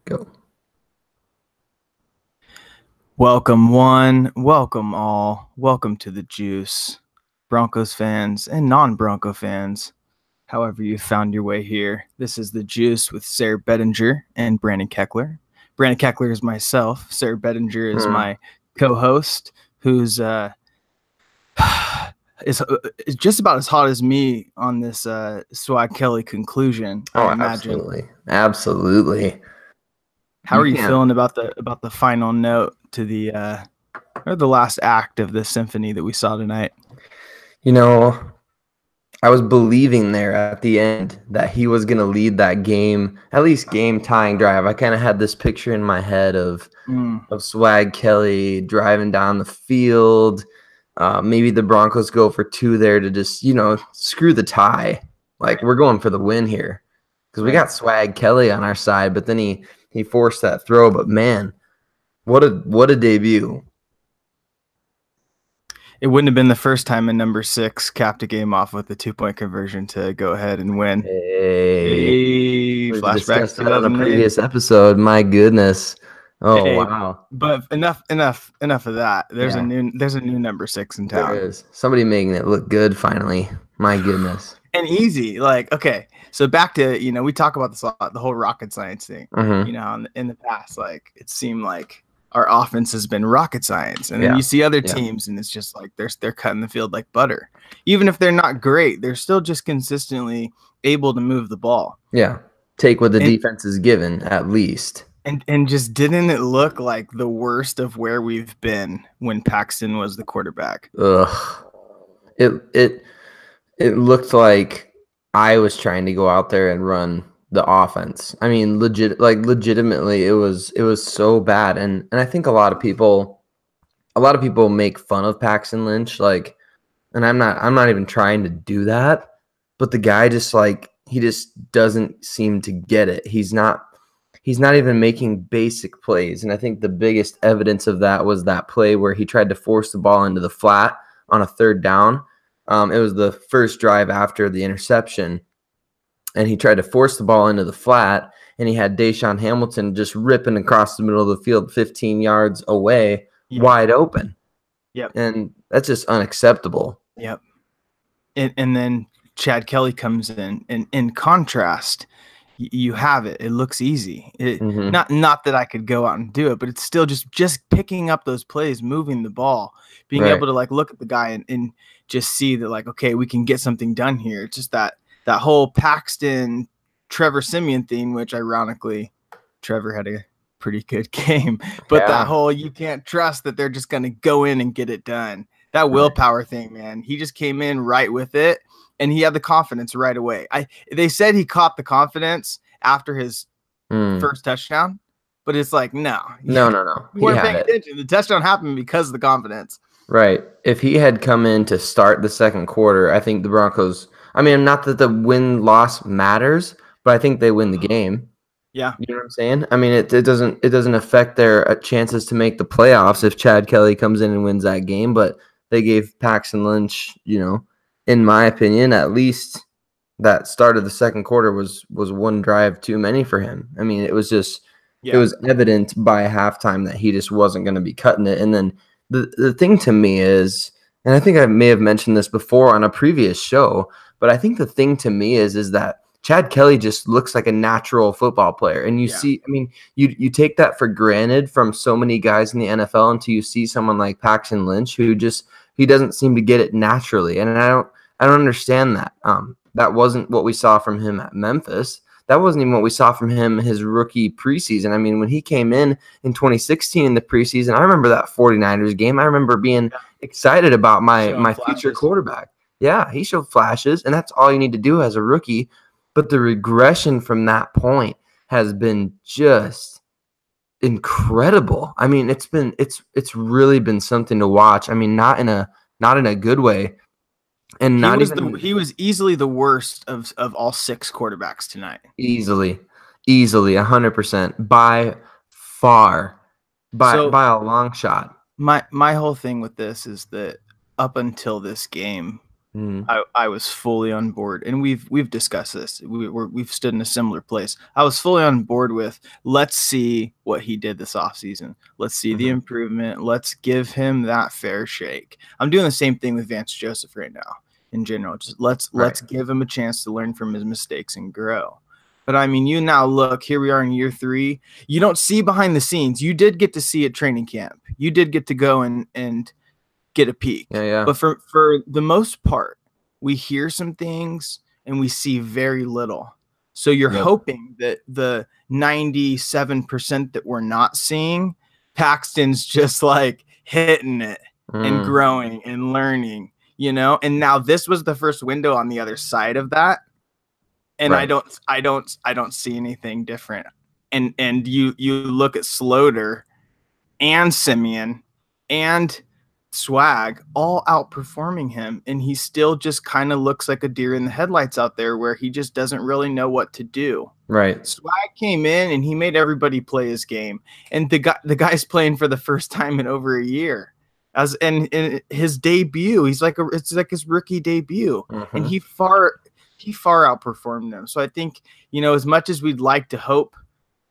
Go. Welcome one, welcome all, welcome to the Juice, Broncos fans and non-Bronco fans. However you found your way here, this is the Juice with Sayre Bedinger and Brandon Keckler. Brandon Keckler is myself. Sayre Bedinger is my co-host, who's is just about as hot as me on this Swag Kelly conclusion. I imagine. Absolutely. How are you feeling about the final note to the last act of the symphony that we saw tonight? You know, I was believing there at the end that he was going to lead that game, at least game tying drive. I kind of had this picture in my head of Swag Kelly driving down the field. Maybe the Broncos go for two there to just, screw the tie. Like, we're going for the win here because we got Swag Kelly on our side, but then he forced that throw. But man, what a debut. It wouldn't have been the first time a number 6 capped a game off with a 2-point conversion to go ahead and win. Hey, flashbacks to on a previous episode. My goodness. Oh, wow. But enough of that. There's a new number 6 in town. There is. Somebody making it look good finally. My goodness. And easy. Like, okay. So back to, we talk about this a lot, the whole rocket science thing. In the past, like, it seemed like our offense has been rocket science. And then you see other teams and it's just like they're cutting the field like butter. Even if they're not great, they're still just consistently able to move the ball. Yeah. Take what the defense is given, at least. And just didn't it look like the worst of where we've been when Paxton was the quarterback? Ugh. It looked like I was trying to go out there and run the offense. I mean, legitimately, it was so bad. And I think a lot of people make fun of Paxton Lynch, like, and I'm not even trying to do that, but the guy just he just doesn't seem to get it. He's not even making basic plays. And I think the biggest evidence of that was that play where he tried to force the ball into the flat on a third down. It was the first drive after the interception. And he tried to force the ball into the flat, and he had Deshaun Hamilton just ripping across the middle of the field 15 yards away, wide open. Yep. And that's just unacceptable. Yep. And then Chad Kelly comes in, and in contrast, you have it. It looks easy. Not that I could go out and do it, but it's still just picking up those plays, moving the ball, being able to look at the guy and just see that okay, we can get something done here. It's just that whole Paxton Trevor Siemian thing, which ironically Trevor had a pretty good game, but that whole you can't trust that they're just going to go in and get it done. That willpower thing, man. He just came in right with it. And he had the confidence right away. They said he caught the confidence after his first touchdown, but it's like, no. You weren't paying attention. The touchdown happened because of the confidence. Right. If he had come in to start the second quarter, I think the Broncos, I mean, not that the win-loss matters, but I think they win the game. Yeah. You know what I'm saying? I mean, it doesn't affect their chances to make the playoffs if Chad Kelly comes in and wins that game, but they gave Paxton Lynch, in my opinion, at least that start of the second quarter was one drive too many for him. I mean, it was just it was evident by halftime that he just wasn't going to be cutting it. And then the thing to me is, and I think I may have mentioned this before on a previous show, but I think the thing to me is that Chad Kelly just looks like a natural football player. And you see, I mean, you take that for granted from so many guys in the NFL until you see someone like Paxton Lynch who he doesn't seem to get it naturally. And I don't understand that. That wasn't what we saw from him at Memphis. That wasn't even what we saw from him his rookie preseason. I mean, when he came in 2016 in the preseason, I remember that 49ers game. I remember being excited about my future quarterback. Yeah, he showed flashes, and that's all you need to do as a rookie. But the regression from that point has been just incredible. I mean, it's really been something to watch. I mean, not in a good way. And he was easily the worst of all 6 quarterbacks tonight. Easily 100% by far, by a long shot. My whole thing with this is that up until this game, Mm. I was fully on board, and we've discussed this. We've stood in a similar place. I was fully on board with, let's see what he did this offseason. Let's see the improvement. Let's give him that fair shake. I'm doing the same thing with Vance Joseph right now in general. Just let's give him a chance to learn from his mistakes and grow. But I mean, you now look, here we are in year 3. You don't see behind the scenes. You did get to see at training camp. You did get to go and get a peek. Yeah. But for the most part, we hear some things and we see very little. So you're hoping that the 97% that we're not seeing, Paxton's just like hitting it and growing and learning, and now this was the first window on the other side of that. And I don't see anything different. And you look at Sloter and Simeon and Swag all outperforming him, and he still just kind of looks like a deer in the headlights out there where he just doesn't really know what to do. Right. Swag came in and he made everybody play his game, and the guy's playing for the first time in over a year. And his debut, it's like his rookie debut, and he far outperformed them. So I think, as much as we'd like to hope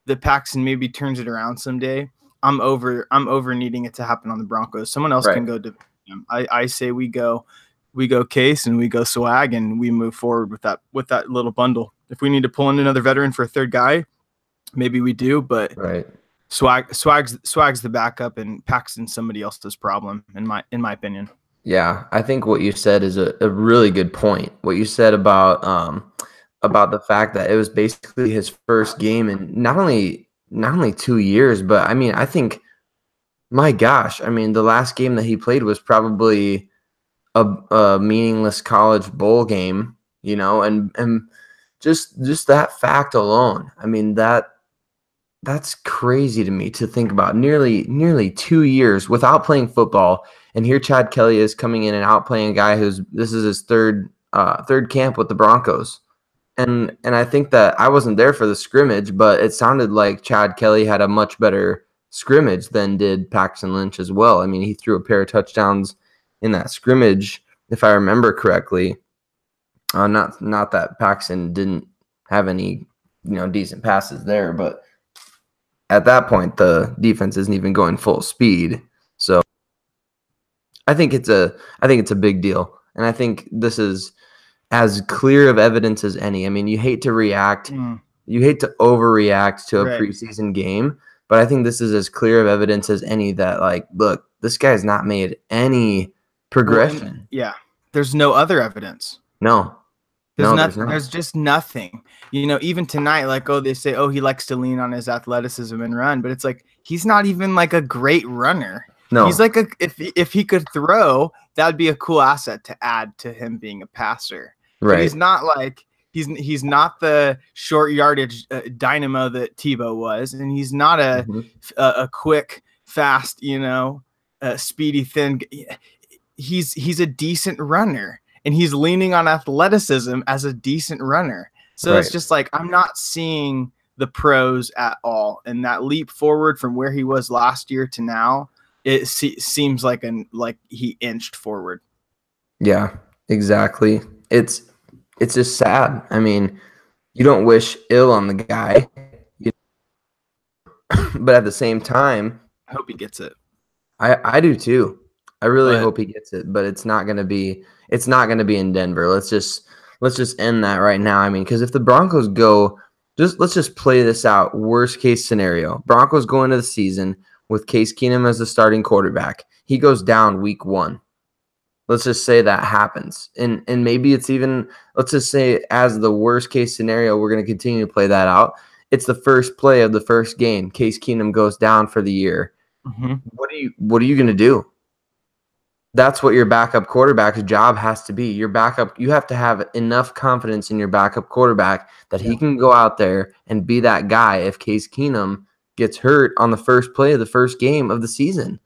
that Paxton maybe turns it around someday, I'm over needing it to happen on the Broncos. Someone else can go to him. I say we go Case and we go Swag and we move forward with that little bundle. If we need to pull in another veteran for a third guy, maybe we do, but Swag's the backup and Paxton's somebody else's problem in my opinion. Yeah, I think what you said is a really good point. What you said about the fact that it was basically his first game in not only 2 years, but I mean, I think, my gosh, I mean, the last game that he played was probably a meaningless college bowl game, and just that fact alone. I mean, that's crazy to me to think about. Nearly 2 years without playing football, and here Chad Kelly is coming in and outplaying a guy this is his third camp with the Broncos. And I think that I wasn't there for the scrimmage, but it sounded like Chad Kelly had a much better scrimmage than did Paxton Lynch as well. I mean, he threw a pair of touchdowns in that scrimmage, if I remember correctly. Not that Paxton didn't have any, decent passes there, but at that point the defense isn't even going full speed. So I think it's a big deal, and I think this is as clear of evidence as any. I mean, you hate to overreact to a preseason game, but I think this is as clear of evidence as any that, like, look, this guy's not made any progression. There's no other evidence. No. There's just nothing. Even tonight, like, they say, he likes to lean on his athleticism and run, but it's like he's not even like a great runner. No. He's like if he could throw, that'd be a cool asset to add to him being a passer. Right. But he's not like he's not the short yardage dynamo that Tebow was, and he's not a quick, fast, speedy, thin. He's a decent runner, and he's leaning on athleticism as a decent runner. So it's just like I'm not seeing the pros at all, and that leap forward from where he was last year to now, it seems like he inched forward. Yeah, exactly. It's just sad. I mean, you don't wish ill on the guy, but at the same time, I hope he gets it. I do too. I really hope he gets it, but it's not going to be in Denver. Let's just end that right now. I mean, because if the Broncos let's just play this out. Worst case scenario: Broncos go into the season with Case Keenum as the starting quarterback. He goes down week 1. Let's just say that happens. And maybe it's even, let's just say as the worst case scenario, we're going to continue to play that out. It's the first play of the first game. Case Keenum goes down for the year. What are you going to do? That's what your backup quarterback's job has to be. Your backup, you have to have enough confidence in your backup quarterback that he can go out there and be that guy if Case Keenum gets hurt on the first play of the first game of the season.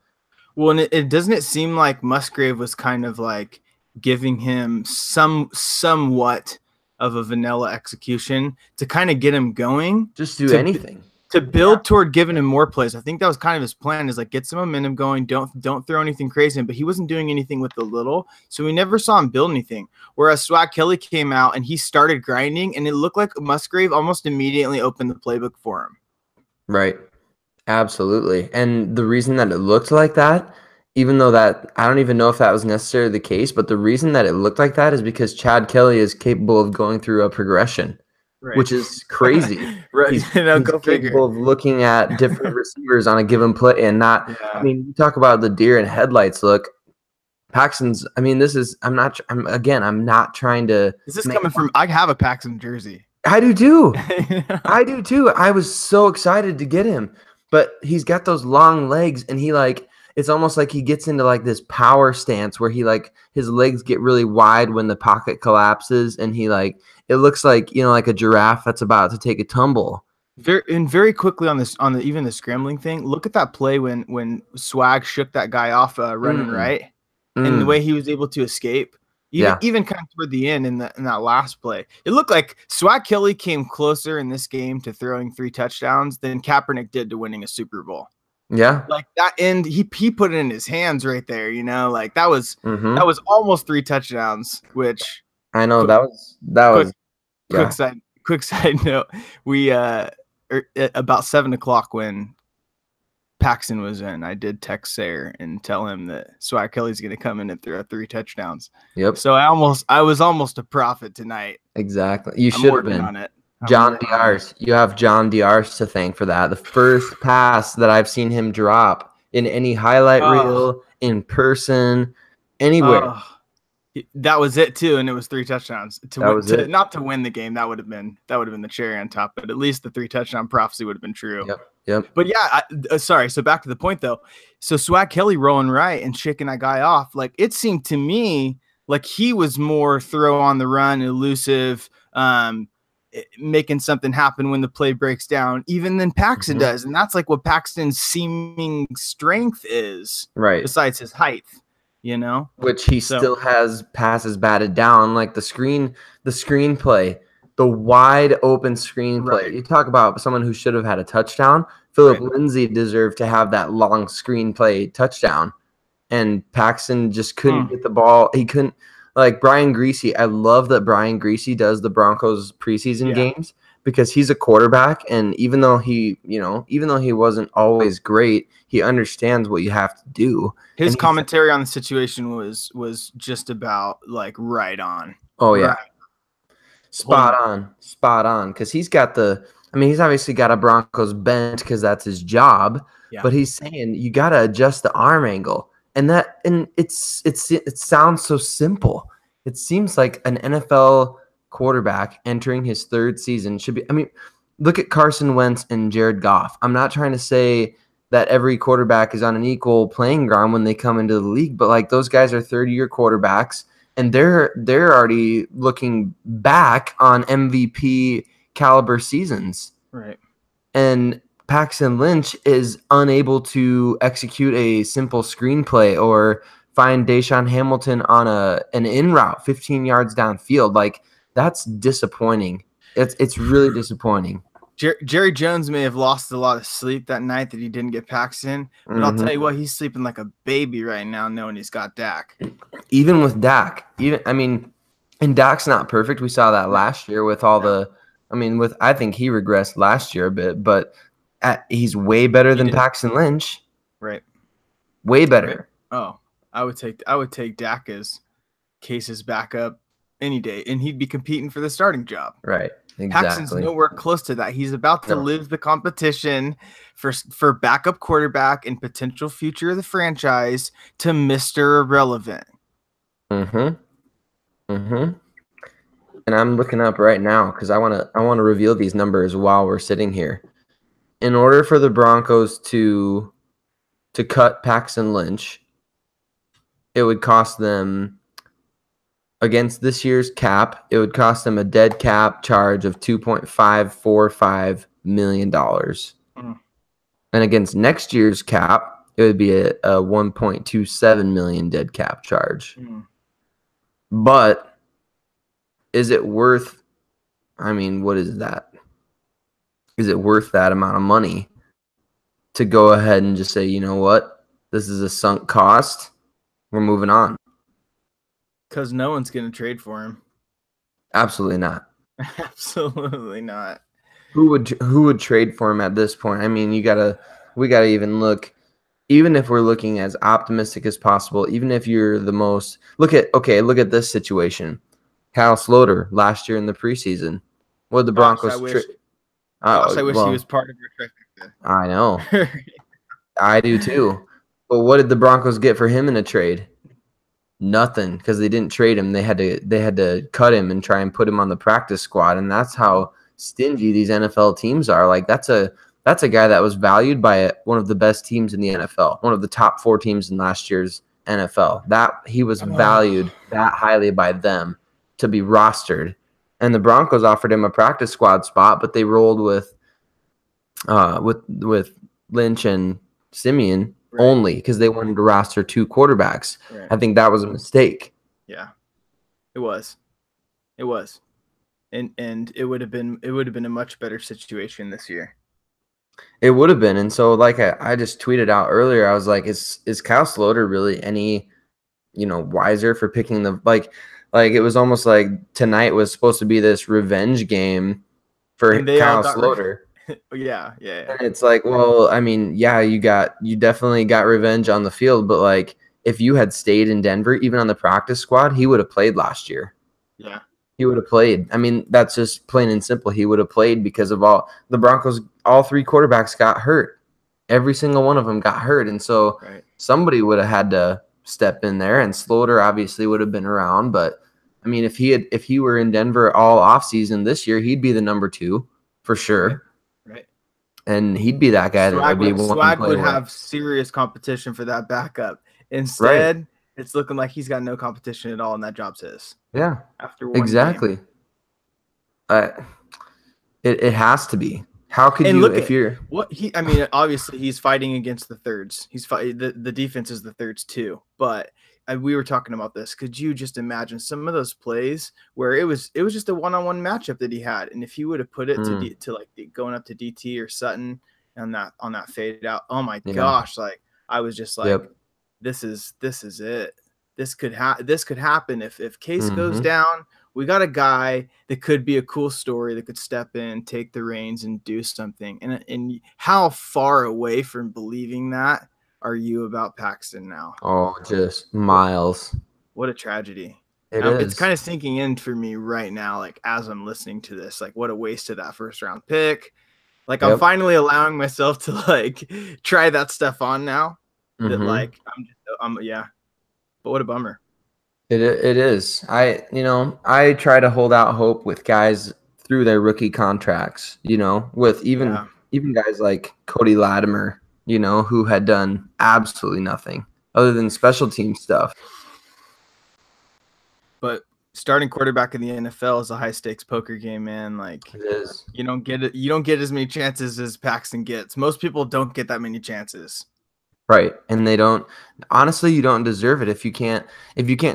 Well, and it doesn't seem like Musgrave was kind of like giving him somewhat of a vanilla execution to kind of get him going. Just do anything. to build toward giving him more plays. I think that was kind of his plan, is like get some momentum going. Don't throw anything crazy in, but he wasn't doing anything with the little. So we never saw him build anything. Whereas Swag Kelly came out and he started grinding, and it looked like Musgrave almost immediately opened the playbook for him. Right. Absolutely. And the reason that it looked like that, even though that I don't even know if that was necessarily the case, but the reason that it looked like that is because Chad Kelly is capable of going through a progression. Right. Which is crazy. Right. He's capable of looking at different receivers on a given play and not. Yeah. I mean, you talk about the deer in headlights look. Paxton's. I mean, this is. I'm not trying to. Is this coming from? I have a Paxton jersey. I do too. I do too. I was so excited to get him, but he's got those long legs, and he like. It's almost like he gets into like this power stance where he like his legs get really wide when the pocket collapses, and he like it looks like like a giraffe that's about to take a tumble. Very quickly on even the scrambling thing. Look at that play when Swag shook that guy off running right, and the way he was able to escape. Even kind of toward the end in that last play, it looked like Swag Kelly came closer in this game to throwing 3 touchdowns than Kaepernick did to winning a Super Bowl. Yeah, like that end, he put it in his hands right there. Like that was almost 3 touchdowns. Which I know that was quick side note. We about 7:00 when Paxton was in, I did text Sayre and tell him that Swag Kelly's going to come in and throw 3 touchdowns. Yep. So I was almost a prophet tonight. Exactly. You should have been on it. John Diarse. You have John Diarse to thank for that. The first pass that I've seen him drop in any highlight reel, in person, anywhere. That was it too, and it was 3 touchdowns. Not to win the game, that would have been the cherry on top. But at least the 3 touchdown prophecy would have been true. Yep. But yeah, sorry. So back to the point though. So Swag Kelly rolling right and shaking that guy off. Like it seemed to me like he was more throw on the run, elusive. Making something happen when the play breaks down, even than Paxton does. And that's like what Paxton's seeming strength is, right? Besides his height, which he still has passes batted down, like the screenplay, the wide open screenplay. Right. You talk about someone who should have had a touchdown. Philip Lindsay deserved to have that long screenplay touchdown, and Paxton just couldn't get the ball. He couldn't. Like Brian Greasy, I love that Brian Greasy does the Broncos preseason games because he's a quarterback, and even though he wasn't always great, he understands what you have to do. His commentary on the situation was just about like right on. Oh yeah, right. Spot on. Because he's obviously got a Broncos bent because that's his job. Yeah. But he's saying you got to adjust the arm angle. And it sounds so simple. It seems like an NFL quarterback entering his 3rd season should be. I mean, look at Carson Wentz and Jared Goff. I'm not trying to say that every quarterback is on an equal playing ground when they come into the league, but like those guys are 30-year quarterbacks, and they're already looking back on MVP caliber seasons. Right. And Paxton Lynch is unable to execute a simple screenplay or find Deshaun Hamilton on an in route 15 yards downfield. Like that's disappointing. It's really disappointing. Jerry Jones may have lost a lot of sleep that night that he didn't get Paxton, but I'll tell you what, he's sleeping like a baby right now knowing he's got Dak. Even with Dak, and Dak's not perfect. We saw that last year with all I think he regressed last year a bit, but he's way better than Paxton Lynch. Right. Way better. Right. Oh, I would take Dak as Case's backup any day, and he'd be competing for the starting job. Right. Exactly. Paxton's nowhere close to that. He's about to live the competition for backup quarterback and potential future of the franchise to Mr. Irrelevant. And I'm looking up right now because I want to reveal these numbers while we're sitting here. In order for the Broncos to cut Paxton Lynch, it would cost them, against this year's cap, it would cost them a dead cap charge of $2.545 million. And against next year's cap, it would be a $1.27 million dead cap charge. But is it worth, what is that? is it worth that amount of money to go ahead and just say, you know what, this is a sunk cost, we're moving on? Because no one's going to trade for him. Absolutely not. Absolutely not. Who would trade for him at this point? I mean, we gotta even look. Even if we're looking as optimistic as possible, even if you're the most look at this situation. Kyle Sloter last year in the preseason. What did the Broncos? I wish he was part of your trifecta. I know. I do too. But what did the Broncos get for him in a trade? Nothing, because they didn't trade him. They had to cut him and try and put him on the practice squad, and that's how stingy these NFL teams are. Like that's a guy that was valued by one of the best teams in the NFL, one of the top 4 teams in last year's NFL. That he was valued that highly by them to be rostered, and the Broncos offered him a practice squad spot, but they rolled with Lynch and Simeon. Right. Only because they wanted to roster 2 quarterbacks. Right. I think that was a mistake. Yeah, it was, and it would have been a much better situation this year. It would have been, and so like I just tweeted out earlier, I was like, is Kyle Sloter really any wiser for picking the like it was almost like tonight was supposed to be this revenge game for Kyle Sloter. Yeah. And it's like, well, I mean, yeah, you definitely got revenge on the field, but like if you had stayed in Denver, even on the practice squad, he would have played last year. Yeah. He would have played. I mean, that's just plain and simple. He would have played because of the Broncos, all 3 quarterbacks got hurt. Every single one of them got hurt. And so somebody would have had to step in there, and Sloter obviously would have been around. But I mean, if he were in Denver all offseason this year, he'd be the number 2 for sure. Right. And he'd be that guy Swag would have serious competition for that backup. Instead, it's looking like he's got no competition at all, and that job's his. Yeah. After one game. It has to be. How could obviously he's fighting against the thirds. He's the defense is the thirds too. But we were talking about this. Could you just imagine some of those plays where it was just a one-on-one matchup that he had, and if he would have put it to like going up to DT or Sutton on that fade out, oh my gosh! Like I was just like, this is it. This could happen if Case goes down. We got a guy that could be a cool story that could step in, take the reins, and do something. And how far away from believing that are you about Paxton now? Oh, just miles. What a tragedy. It's kind of sinking in for me right now, like as I'm listening to this, like what a waste of that first round pick. Like I'm finally allowing myself to like try that stuff on now. That like but what a bummer. It is. I try to hold out hope with guys through their rookie contracts, with even guys like Cody Latimer, who had done absolutely nothing other than special team stuff. But starting quarterback in the NFL is a high stakes poker game, man. Like it is. You don't get as many chances as Paxton gets. Most people don't get that many chances. Right. And they don't, honestly, you don't deserve it if you can't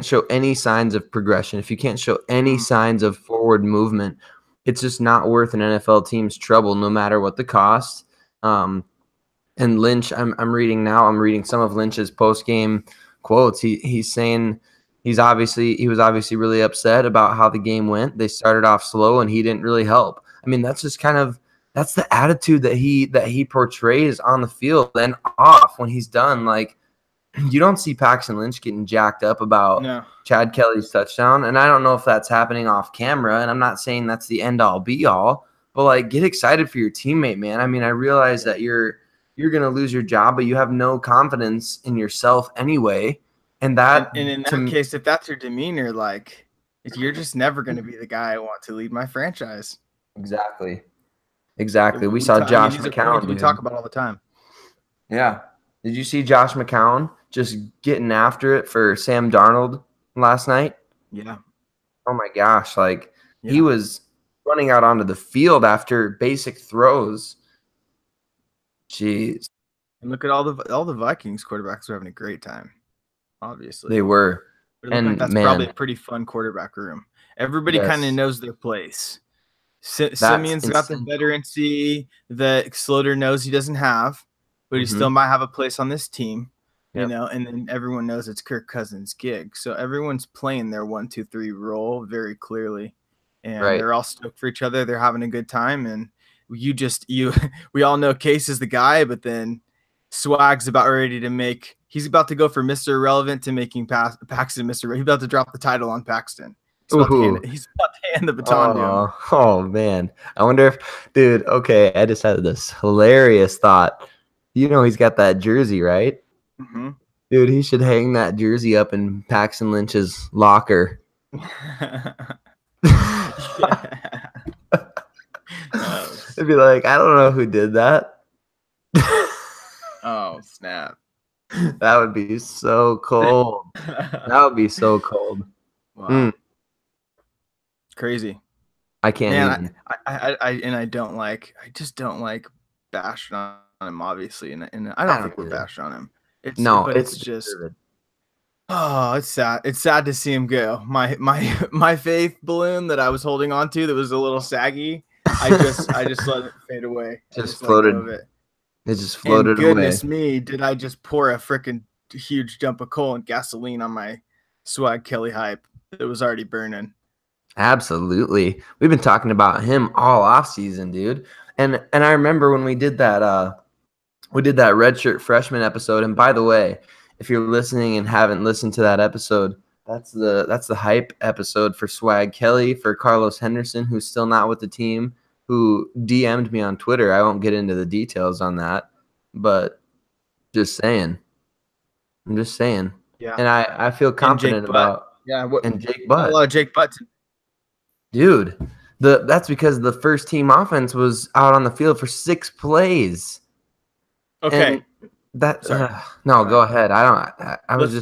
show any signs of progression, if you can't show any signs of forward movement. It's just not worth an NFL team's trouble, no matter what the cost. And Lynch, I'm reading some of Lynch's post-game quotes. He's saying he was obviously really upset about how the game went. They started off slow and he didn't really help. I mean, that's just that's the attitude that he portrays on the field and off when he's done. Like, you don't see Paxton Lynch getting jacked up about Chad Kelly's touchdown. And I don't know if that's happening off camera. And I'm not saying that's the end all be all, but like, get excited for your teammate, man. I mean, I realize that you're going to lose your job, but you have no confidence in yourself anyway. And in that case, if that's your demeanor, like you're just never going to be the guy I want to lead my franchise. Exactly. We saw Josh McCown. We talk about all the time. Yeah. Did you see Josh McCown just getting after it for Sam Darnold last night? Yeah. Oh my gosh. Like he was running out onto the field after basic throws. Jeez. And look at all the Vikings quarterbacks were having a great time. Obviously. They were. And like that's probably a pretty fun quarterback room. Everybody kind of knows their place. Simeon's got the veterancy that Slaughter knows he doesn't have, but he still might have a place on this team, you know, and then everyone knows it's Kirk Cousins' gig. So everyone's playing their 1-2-3 role very clearly, and they're all stoked for each other. They're having a good time, and we all know Case is the guy, but then Swag's about ready to make. He's about to go from Mr. Irrelevant to making Paxton Mr. He's about to drop the title on Paxton. He's about to hand the baton to him. Oh, man. I wonder if, dude, okay, I just had this hilarious thought. You know he's got that jersey, right? Mm-hmm. Dude, he should hang that jersey up in Paxton Lynch's locker. It'd be like, I don't know who did that. Oh, snap. That would be so cold. That would be so cold. Wow. Crazy. I can't even. I just don't like bashing on him, obviously, and I don't think we're bashing on him. It's just it's sad. It's sad to see him go. My faith balloon that I was holding on to that was a little saggy. I just let it fade away. Just floated. It just floated away. Goodness me, did I just pour a freaking huge dump of coal and gasoline on my Swag Kelly hype that was already burning? Absolutely. We've been talking about him all off season, dude. And I remember when we did that redshirt freshman episode. And by the way, if you're listening and haven't listened to that episode, that's the hype episode for Swag Kelly, for Carlos Henderson, who's still not with the team, who DM'd me on Twitter. I won't get into the details on that, but just saying. I'm just saying. Yeah. And I feel confident about and Jake Butt. A lot of Jake Butt. Dude, that's because the first team offense was out on the field for 6 plays. Okay. No, go ahead. Let's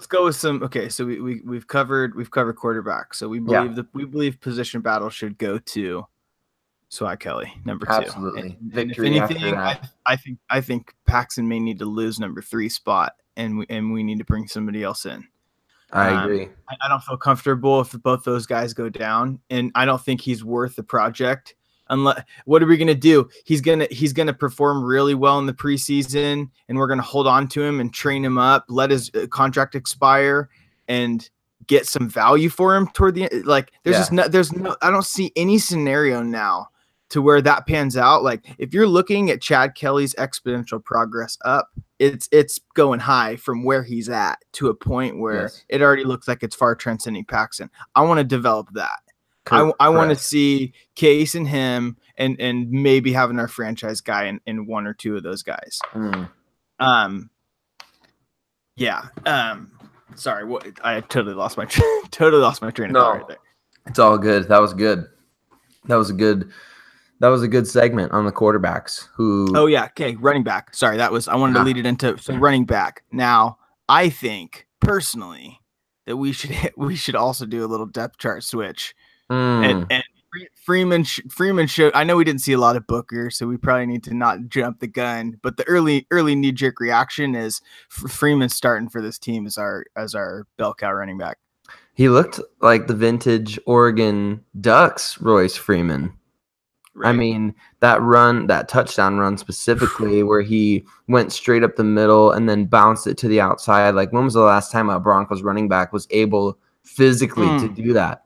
go with some. Okay, so we've covered quarterback. So we believe position battle should go to Swag Kelly, number 2. Absolutely. And if anything, I think Paxton may need to lose number 3 spot, and we need to bring somebody else in. I agree. I don't feel comfortable if both those guys go down, and I don't think he's worth the project. Unless, what are we gonna do? He's gonna perform really well in the preseason, and we're gonna hold on to him and train him up, let his contract expire, and get some value for him toward the end. Like there's no. I don't see any scenario now to where that pans out. Like if you're looking at Chad Kelly's exponential progress up, it's going high from where he's at to a point where it already looks like it's far transcending Paxton. I want to develop that. I want to see Case and him and maybe having our franchise guy in one or two of those guys. Sorry, I totally lost my train of thought right there. It's all good. That was good. That was a good segment on the quarterbacks who. Oh yeah. Okay. Running back. Sorry. I wanted to lead it into running back. Now I think personally that we should also do a little depth chart switch. And Freeman showed. I know we didn't see a lot of Booker, so we probably need to not jump the gun. But the early knee jerk reaction is Freeman starting for this team as our bell cow running back. He looked like the vintage Oregon Ducks Royce Freeman. Right. I mean, that touchdown run specifically, where he went straight up the middle and then bounced it to the outside. Like, when was the last time a Broncos running back was able physically to do that?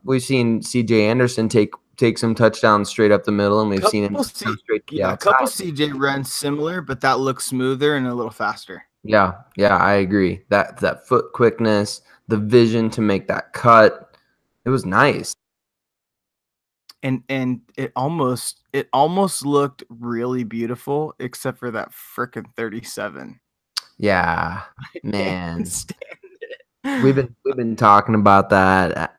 We've seen CJ Anderson take some touchdowns straight up the middle, and we've seen him straight to the outside. A couple CJ runs similar, but that looks smoother and a little faster. Yeah, I agree. That foot quickness, the vision to make that cut, it was nice. And it almost looked really beautiful, except for that frickin' 37. Yeah, man. We've been talking about that.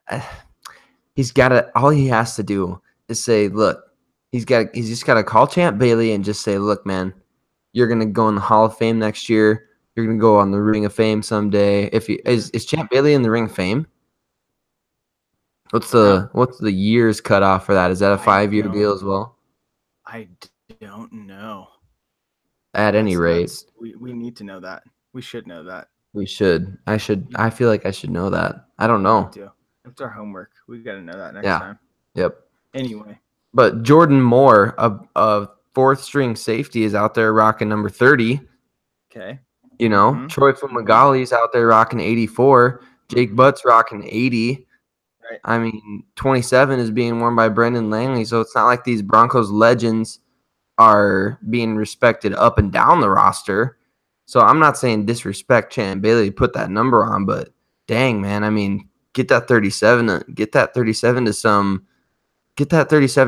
All he has to do is say, look, he's just got to call Champ Bailey and just say, look, man, you're gonna go in the Hall of Fame next year. You're gonna go on the Ring of Fame someday. Is Champ Bailey in the Ring of Fame? What's the years cut off for that? Is that a 5-year deal as well? I don't know. At any rate, we need to know that. We should know that. We should. I feel like I should know that. I don't know. It's our homework. We got to know that next time. Yep. Anyway. But Jordan Moore, a fourth string safety, is out there rocking number 30. Okay. You know, Troy Fumagalli's out there rocking 84. Jake Butt's rocking 80. Right. I mean, 27 is being worn by Brendan Langley, so it's not like these Broncos legends are being respected up and down the roster. So I'm not saying disrespect Chan Bailey, put that number on, but dang, man, I mean, get that 37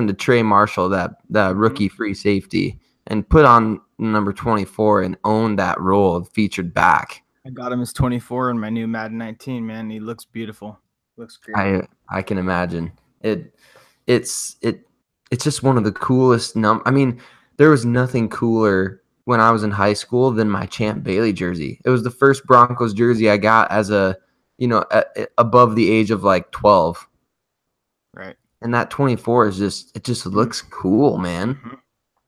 to Trey Marshall, that rookie free safety, and put on number 24 and own that role of featured back. I got him as 24 in my new Madden 19, man. He looks beautiful. Looks great. I can imagine. It's just one of the coolest I mean, there was nothing cooler when I was in high school than my Champ Bailey jersey. It was the first Broncos jersey I got as above the age of like 12. Right. And that 24 is just looks cool, man. Mm-hmm.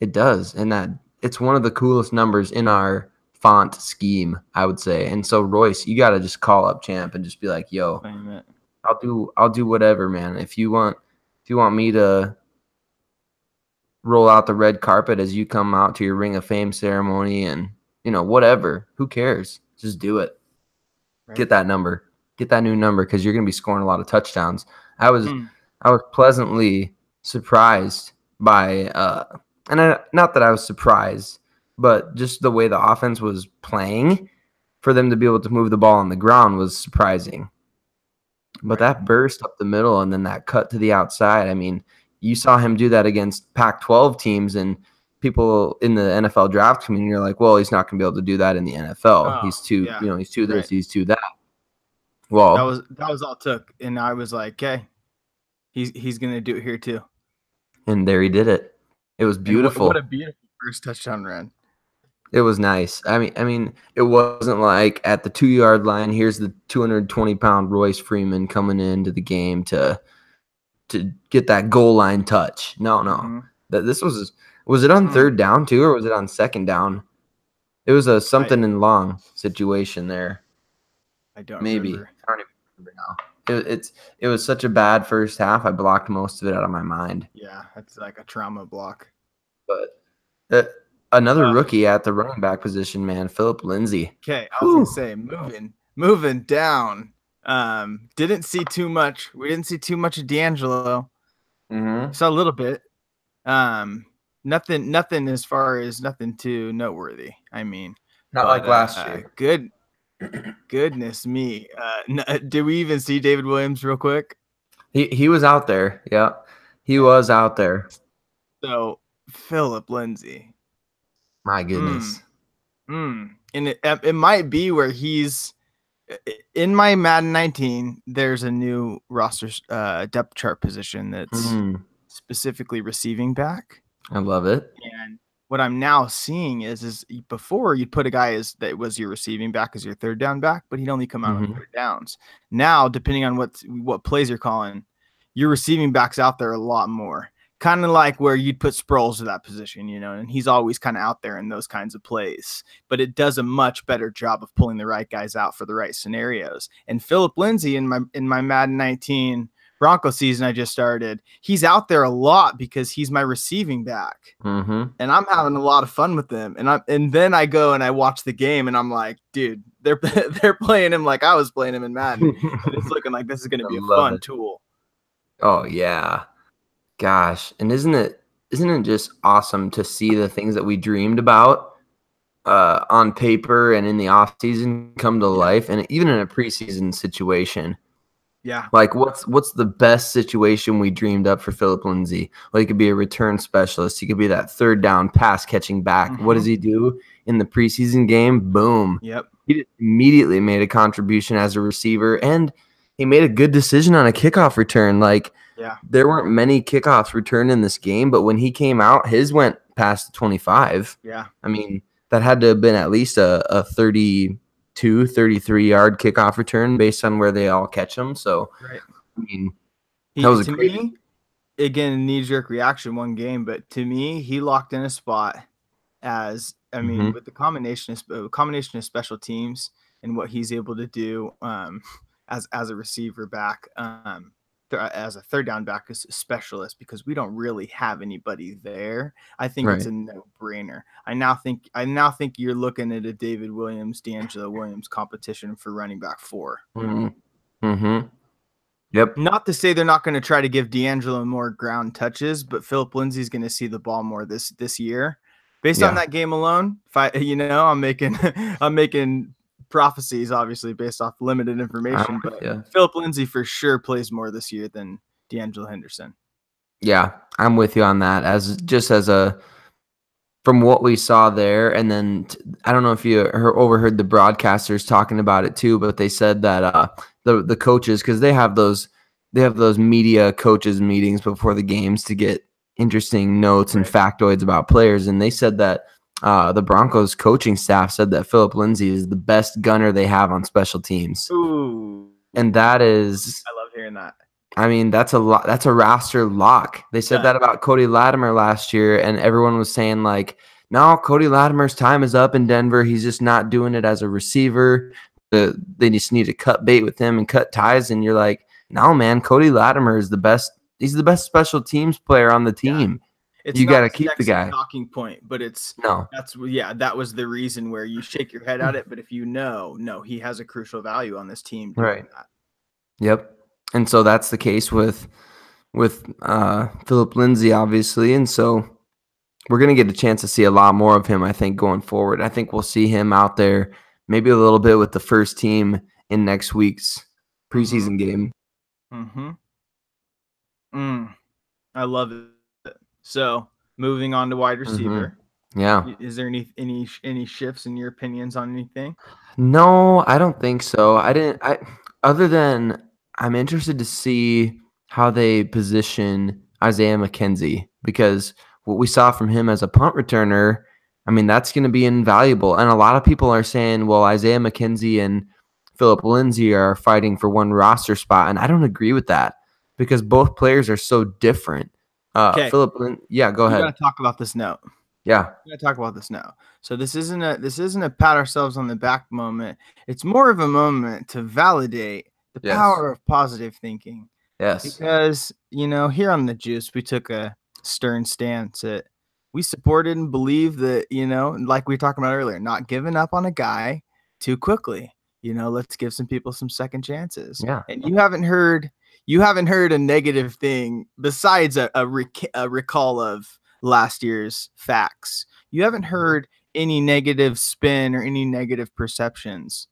It does. And it's one of the coolest numbers in our font scheme, I would say. And so Royce, you got to just call up Champ and just be like, "Yo, I'll do whatever, man. If you want me to roll out the red carpet as you come out to your Ring of Fame ceremony and, whatever, who cares? Just do it." Right. Get that number. Get that new number because you're going to be scoring a lot of touchdowns. I was pleasantly surprised by not that I was surprised, but just the way the offense was playing for them to be able to move the ball on the ground was surprising. But that burst up the middle and then that cut to the outside, I mean, you saw him do that against Pac-12 teams, and people in the NFL draft community are like, well, he's not going to be able to do that in the NFL. He's too this, he's too that. Well, that was all it took. And I was like, okay, he's going to do it here too. And there he did it. It was beautiful. What a beautiful first touchdown run. It was nice. I mean, it wasn't like at the 2-yard line, here's the 220-pound Royce Freeman coming into the game to get that goal line touch. No. Mm-hmm. This was it on third down too, or was it on second down? It was a something in long situation there. I don't remember. I don't even remember now. It was such a bad first half. I blocked most of it out of my mind. Yeah, that's like a trauma block. But another rookie at the running back position, man, Philip Lindsay. Okay, I was gonna say moving down. Didn't see too much. We didn't see too much of D'Angelo. Saw a little bit. Nothing as far as nothing too noteworthy. I mean, not like last year. Goodness me. Did we even see David Williams real quick? He was out there. Yeah, he was out there. So Philip Lindsay. My goodness. And it might be where he's in my Madden 19. There's a new roster depth chart position that's specifically receiving back. I love it. And what I'm now seeing is before you'd put a guy that was your receiving back as your third down back, but he'd only come out on third downs. Now, depending on what plays you're calling, your receiving back's out there a lot more. Kind of like where you'd put Sproles to that position, and he's always kind of out there in those kinds of plays. But it does a much better job of pulling the right guys out for the right scenarios. And Philip Lindsay in my Madden 19 Bronco season I just started, he's out there a lot because he's my receiving back. And I'm having a lot of fun with him. And then I go and I watch the game and I'm like, dude, they're playing him like I was playing him in Madden. And it's looking like this is going to be a fun tool. Oh yeah. Gosh, and isn't it just awesome to see the things that we dreamed about on paper and in the off season come to life, and even in a preseason situation? Yeah, like what's the best situation we dreamed up for Philip Lindsay? Well, he could be a return specialist. He could be that third down pass catching back. What does he do in the preseason game? Boom. Yep. He immediately made a contribution as a receiver, and he made a good decision on a kickoff return. There weren't many kickoffs returned in this game, but when he came out, his went past the 25. Yeah. I mean, that had to have been at least a 32, 33-yard kickoff return based on where they all catch them. So, right. I mean, that was a great. To me, again, knee-jerk reaction, one game, but to me, he locked in a spot as, I mean, with the combination of special teams and what he's able to do as a receiver back. as a third down back specialist because we don't really have anybody there. I think Right. it's a no-brainer. I now think you're looking at a David Williams, D'Angelo Williams competition for running back 4. Mm-hmm. Yep. Not to say they're not going to try to give D'Angelo more ground touches, but Philip Lindsay's going to see the ball more this year. Based on that game alone, I'm making prophecies, obviously based off limited information, but Philip Lindsay for sure plays more this year than D'Angelo Henderson. Yeah, I'm with you on that. From what we saw there, and then I don't know if you overheard the broadcasters talking about it too, but they said that the coaches, because they have those media coaches meetings before the games to get interesting notes and factoids about players, and they said that the Broncos coaching staff said that Philip Lindsay is the best gunner they have on special teams. Ooh, and that is, I love hearing that. I mean, that's a roster lock. They said that about Cody Latimer last year, and everyone was saying like, no, Cody Latimer's time is up in Denver. He's just not doing it as a receiver. They just need to cut bait with him and cut ties. And you're like, no, man, Cody Latimer is the best. He's the best special teams player on the team. You got to keep the guy. Talking point, but that was the reason where you shake your head at it. But if no, he has a crucial value on this team. Right. That. Yep. And so that's the case with Philip Lindsay, obviously. And so we're going to get a chance to see a lot more of him, I think, going forward. I think we'll see him out there maybe a little bit with the first team in next week's preseason game. I love it. So moving on to wide receiver. Yeah. Is there any shifts in your opinions on anything? No, I don't think so. Other than I'm interested to see how they position Isaiah McKenzie, because what we saw from him as a punt returner, I mean, that's going to be invaluable. And a lot of people are saying, well, Isaiah McKenzie and Philip Lindsay are fighting for one roster spot. And I don't agree with that because both players are so different. Okay. Go ahead. We're going to talk about this now. Yeah. We're going to talk about this now. So this isn't a pat ourselves on the back moment. It's more of a moment to validate the power of positive thinking. Yes. Because, here on The Juice, we took a stern stance at we supported and believed that, like we were talking about earlier, not giving up on a guy too quickly. Let's give some people some second chances. Yeah. And you haven't heard a negative thing besides a recall of last year's facts. You haven't heard any negative spin or any negative perceptions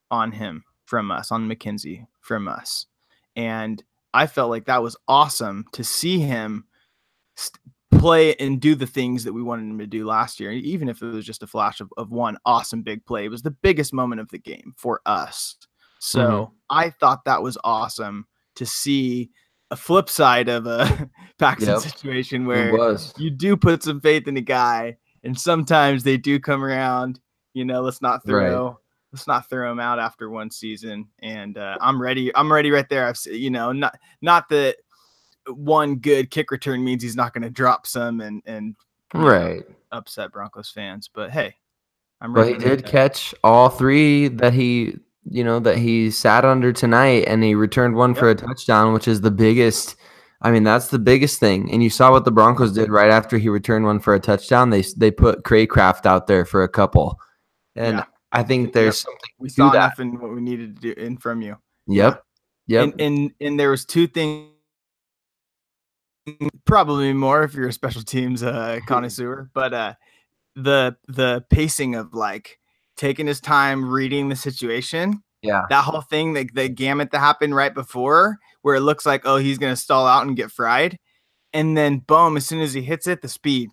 on him from us, on McKenzie from us. And I felt like that was awesome to see him play and do the things that we wanted him to do last year. Even if it was just a flash of one awesome big play, it was the biggest moment of the game for us. So I thought that was awesome to see a flip side of a Paxton situation where you do put some faith in a guy, and sometimes they do come around. Let's not throw him out after one season. And I'm ready right there. Not that one good kick return means he's not going to drop some and upset Broncos fans. But hey, I'm ready. But he did catch all three that he sat under tonight, and he returned one for a touchdown, which is the biggest. I mean, that's the biggest thing. And you saw what the Broncos did right after he returned one for a touchdown. They put Craycraft out there for a couple. And I think there's something we saw enough in what we needed to do in from you. Yep. And there was two things, probably more if you're a special teams connoisseur, but the pacing of like taking his time reading the situation. Yeah. That whole thing, the gamut that happened right before where it looks like, oh, he's going to stall out and get fried. And then boom, as soon as he hits it, the speed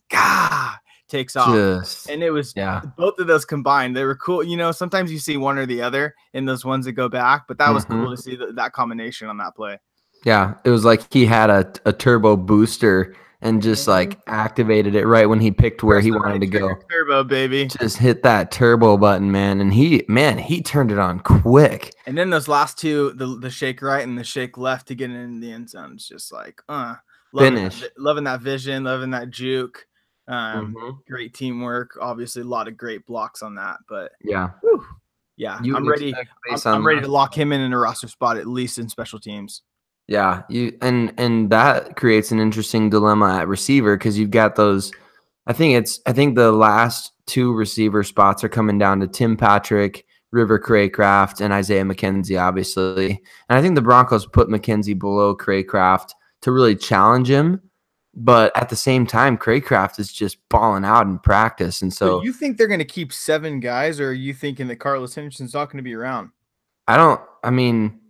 takes off. And it was both of those combined. They were cool. Sometimes you see one or the other in those ones that go back, but that was cool to see that combination on that play. Yeah. It was like he had a turbo booster and just like activated it right when he picked where he wanted to go. Turbo, baby. Just hit that turbo button, man. And he turned it on quick. And then those last two, the shake right and the shake left to get in the end zone. It's just like, loving that vision, loving that juke. Great teamwork. Obviously, a lot of great blocks on that. But I'm ready. I'm ready to lock him in a roster spot, at least in special teams. Yeah, and that creates an interesting dilemma at receiver because you've got those. I think the last two receiver spots are coming down to Tim Patrick, River Craycraft, and Isaiah McKenzie, obviously. And I think the Broncos put McKenzie below Craycraft to really challenge him. But at the same time, Craycraft is just balling out in practice, and So so you think they're going to keep 7 guys, or are you thinking that Carlos Henderson's not going to be around? I don't. I mean,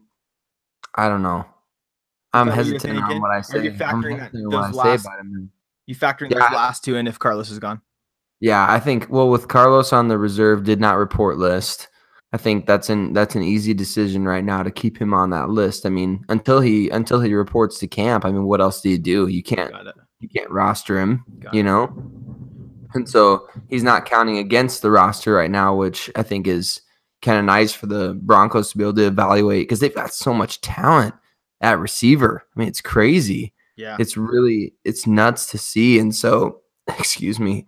I don't know. Is I'm that what you're hesitant on thinking? what I Are you say. I'm factoring that hesitant on what those I say last about him. you factoring those Yeah, last 2 in if Carlos is gone? yeah. I think with Carlos on the reserve did not report list. I think that's an easy decision right now to keep him on that list. I mean, until he reports to camp, I mean, what else do? You Got it. can't roster him, Got it. And so he's not counting against the roster right now, which I think is kind of nice for the Broncos to be able to evaluate because they've got so much talent at receiver. I mean, it's crazy. Yeah. It's nuts to see. And so, excuse me,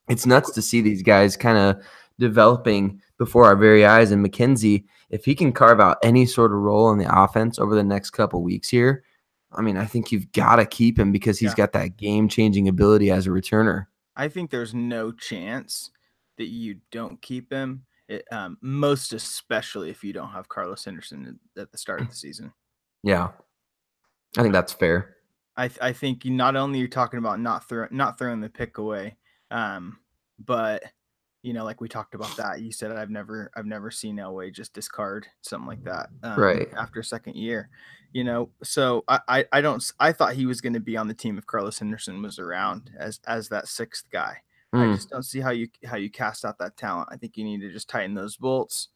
it's nuts to see these guys kind of developing before our very eyes. And McKenzie, if he can carve out any sort of role in the offense over the next couple weeks here, I mean, I think you've got to keep him because he's got that game-changing ability as a returner. I think there's no chance that you don't keep him, most especially if you don't have Carlos Henderson at the start of the season. Yeah, I think that's fair. I think not only you're talking about not throwing the pick away, but like we talked about that. You said I've never seen Elway just discard something like that Right. after a second year. So I thought he was going to be on the team if Carlos Henderson was around as that 6th guy. I just don't see how you cast out that talent. I think you need to just tighten those bolts,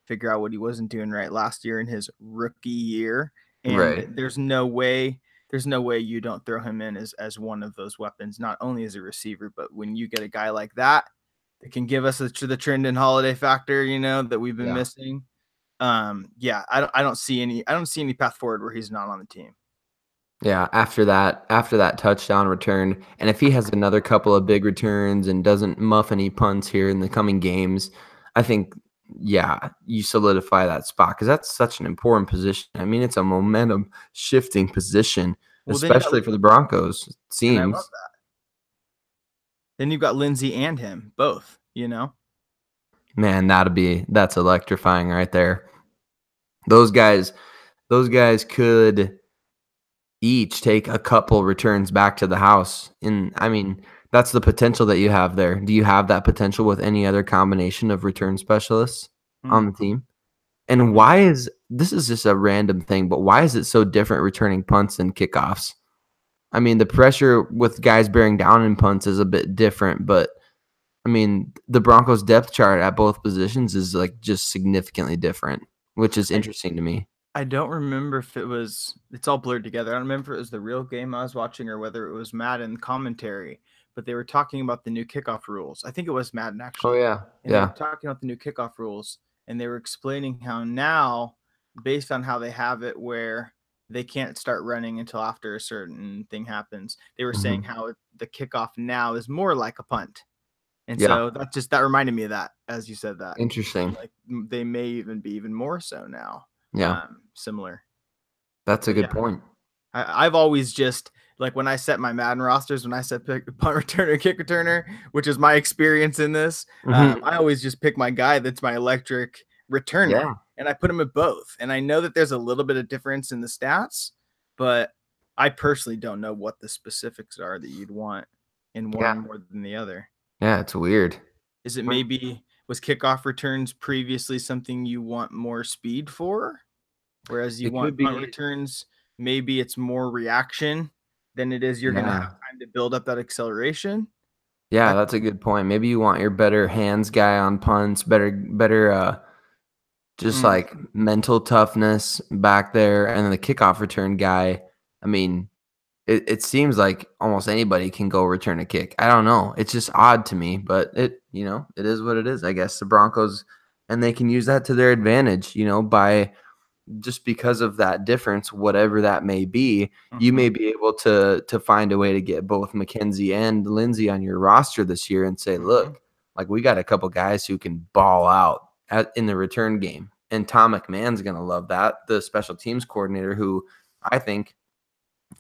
figure out what he wasn't doing right last year in his rookie year, and Right. there's no way you don't throw him in as one of those weapons, not only as a receiver, but when you get a guy like that can give us the Trendon Holiday factor, that we've been missing. I don't see any path forward where he's not on the team. Yeah, after that touchdown return, and if he has another couple of big returns and doesn't muff any punts here in the coming games, I think you solidify that spot because that's such an important position. I mean, it's a momentum shifting position, especially for the Broncos. It seems. And I love that. Then you've got Lindsey and him both. Man, that's electrifying right there. Those guys could each take a couple returns back to the house. And I mean, that's the potential that you have there. Do you have that potential with any other combination of return specialists on the team? And this is just a random thing, but why is it so different returning punts than kickoffs? I mean, the pressure with guys bearing down in punts is a bit different, but I mean, the Broncos depth chart at both positions is like just significantly different, which is interesting to me. I don't remember if it's all blurred together. I don't remember if it was the real game I was watching or whether it was Madden commentary, but they were talking about the new kickoff rules. I think it was Madden actually. Oh yeah. And they were talking about the new kickoff rules, and they were explaining how now, based on how they have it where they can't start running until after a certain thing happens, they were saying how the kickoff now is more like a punt. And so that reminded me of that as you said that. Interesting. Like they may even be even more so now. Yeah. Similar. That's a good point. I've always just like when I set my Madden rosters, when I set punt returner, kick returner, which is my experience in this, I always just pick my guy that's my electric returner, and I put him at both. And I know that there's a little bit of difference in the stats, but I personally don't know what the specifics are that you'd want in one more than the other. Yeah, it's weird. Is it was kickoff returns previously something you want more speed for? Whereas you want punt returns, maybe it's more reaction than it is you're going to have time to build up that acceleration. Yeah, that's a good point. Maybe you want your better hands guy on punts, better just like mental toughness back there, and then the kickoff return guy. I mean, it seems like almost anybody can go return a kick. I don't know. It's just odd to me, but it is what it is. I guess the Broncos, and they can use that to their advantage, by just because of that difference, whatever that may be, you may be able to find a way to get both McKenzie and Lindsey on your roster this year and say, look, like we got a couple guys who can ball out in the return game. and Tom McMahon's going to love that, the special teams coordinator, who I think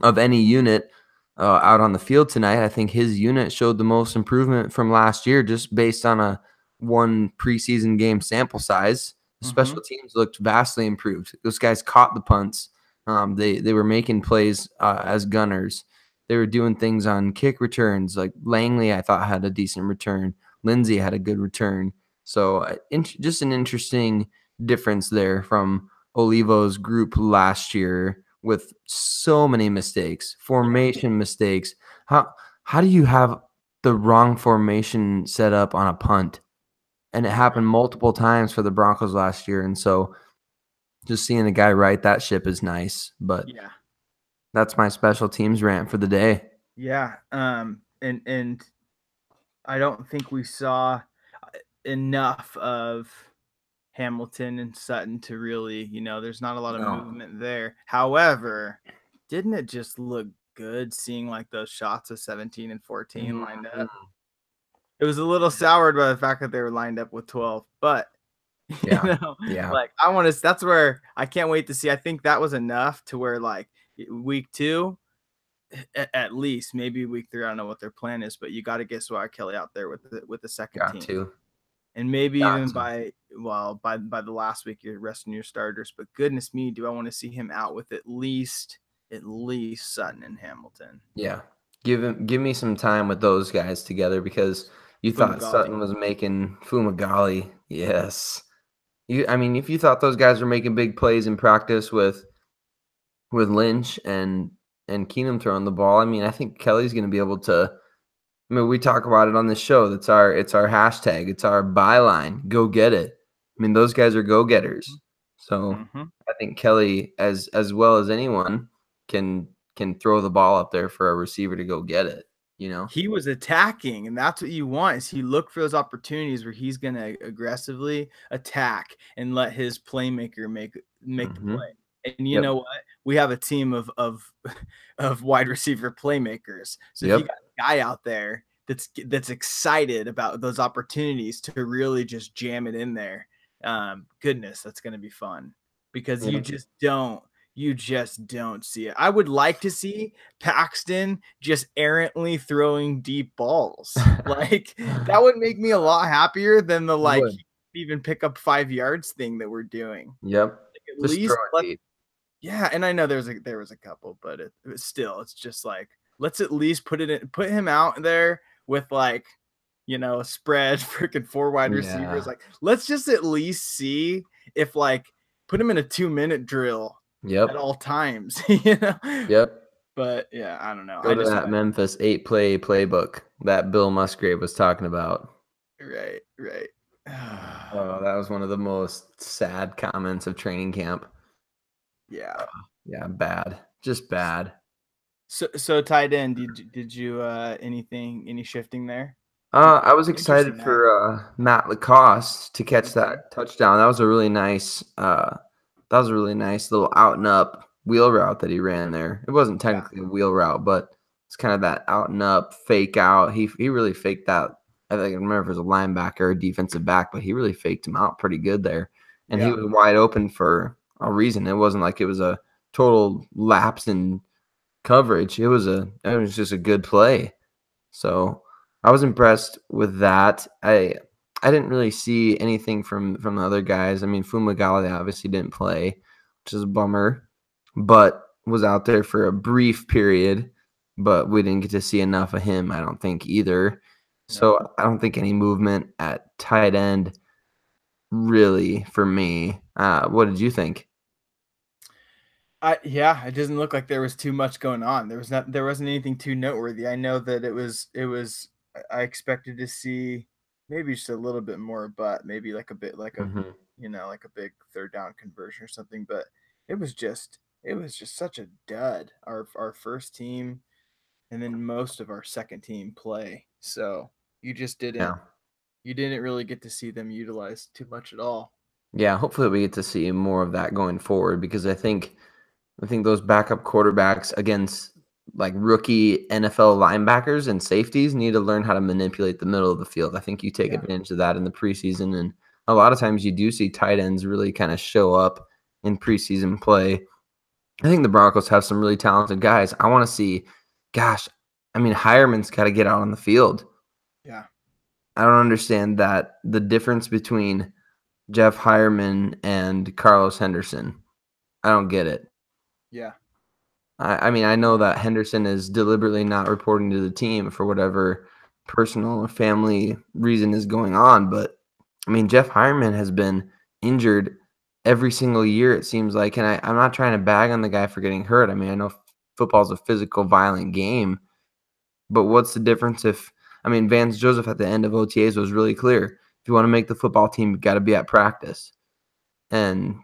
of any unit out on the field tonight, I think his unit showed the most improvement from last year just based on a one preseason game sample size. Special teams looked vastly improved. Those guys caught the punts. They were making plays as gunners. They were doing things on kick returns. Like Langley, I thought, had a decent return. Lindsey had a good return. So just an interesting difference there from Olivo's group last year with so many mistakes, formation mistakes. How do you have the wrong formation set up on a punt? And it happened multiple times for the Broncos last year. And so just seeing a guy right that ship is nice. But that's my special teams rant for the day. Yeah. And I don't think we saw enough of Hamilton and Sutton to really, there's not a lot of movement there. However, didn't it just look good seeing like those shots of 17 and 14 lined up? It was a little soured by the fact that they were lined up with 12, but like that's where I can't wait to see. I think that was enough to where like week 2, at least maybe week 3, I don't know what their plan is, but you got to get Swag Kelly out there with the second team. And maybe even by the last week you're resting your starters. But goodness me, do I want to see him out with at least Sutton and Hamilton. Yeah. Give me some time with those guys together, because you thought Sutton was making Fumagalli. Yes. If you thought those guys were making big plays in practice with Lynch and Keenum throwing the ball, I think Kelly's going to be able to. We talk about it on this show. It's our hashtag. It's our byline. Go get it. Those guys are go-getters. So I think Kelly, as well as anyone, can throw the ball up there for a receiver to go get it. He was attacking, and that's what you want, is he look for those opportunities where he's going to aggressively attack and let his playmaker make the play. And you know what? We have a team of wide receiver playmakers. So if you got a guy out there that's excited about those opportunities to really just jam it in there, goodness, that's going to be fun, because you just don't see it. I would like to see Paxton just errantly throwing deep balls. Like that would make me a lot happier than the even pick up 5 yards thing that we're doing. Yep. At least and I know there was a couple, but it was still, it's just like, let's at least put him out there with a spread freaking 4 wide receivers. Like, let's just at least see if put him in a 2-minute drill at all times, Yep. But yeah, I don't know. Go to that Memphis 8-play playbook that Bill Musgrave was talking about. Right. Oh, that was one of the most sad comments of training camp. Yeah, bad. Just bad. So tight end, did you any shifting there? I was excited for Matt Lacoste to catch that touchdown. That was a really nice little out and up wheel route that he ran there. It wasn't technically a wheel route, but it's kind of that out and up fake out. He really faked that. I think I remember if it was a linebacker or a defensive back, but he really faked him out pretty good there. And he was wide open for a reason. It wasn't like it was a total lapse in coverage. It was just a good play. So I was impressed with that. I didn't really see anything from the other guys. Fumagalli obviously didn't play, which is a bummer, but was out there for a brief period, but we didn't get to see enough of him, I don't think, either. So I don't think any movement at tight end really for me. What did you think? It doesn't look like there was too much going on. There wasn't anything too noteworthy. I know that it was I expected to see maybe just a little bit more, but maybe like a bit like a like a big 3rd down conversion or something, but it was just such a dud. Our first team and then most of our second team play. So you just didn't really get to see them utilized too much at all. Yeah, hopefully we get to see more of that going forward, because I think those backup quarterbacks against rookie NFL linebackers and safeties need to learn how to manipulate the middle of the field. I think you take advantage of that in the preseason, and a lot of times you do see tight ends really kind of show up in preseason play. I think the Broncos have some really talented guys. I want to see, gosh, I mean, Hireman's got to get out on the field. Yeah. I don't understand that the difference between Jeff Hireman and Carlos Henderson. I don't get it. Yeah. I mean, I know that Henderson is deliberately not reporting to the team for whatever personal or family reason is going on, but I mean, Jeff Hireman has been injured every single year, it seems like, and I'm not trying to bag on the guy for getting hurt. I mean, I know football is a physical, violent game, but what's the difference if, I mean, Vance Joseph at the end of OTAs was really clear. If you want to make the football team, you've got to be at practice. And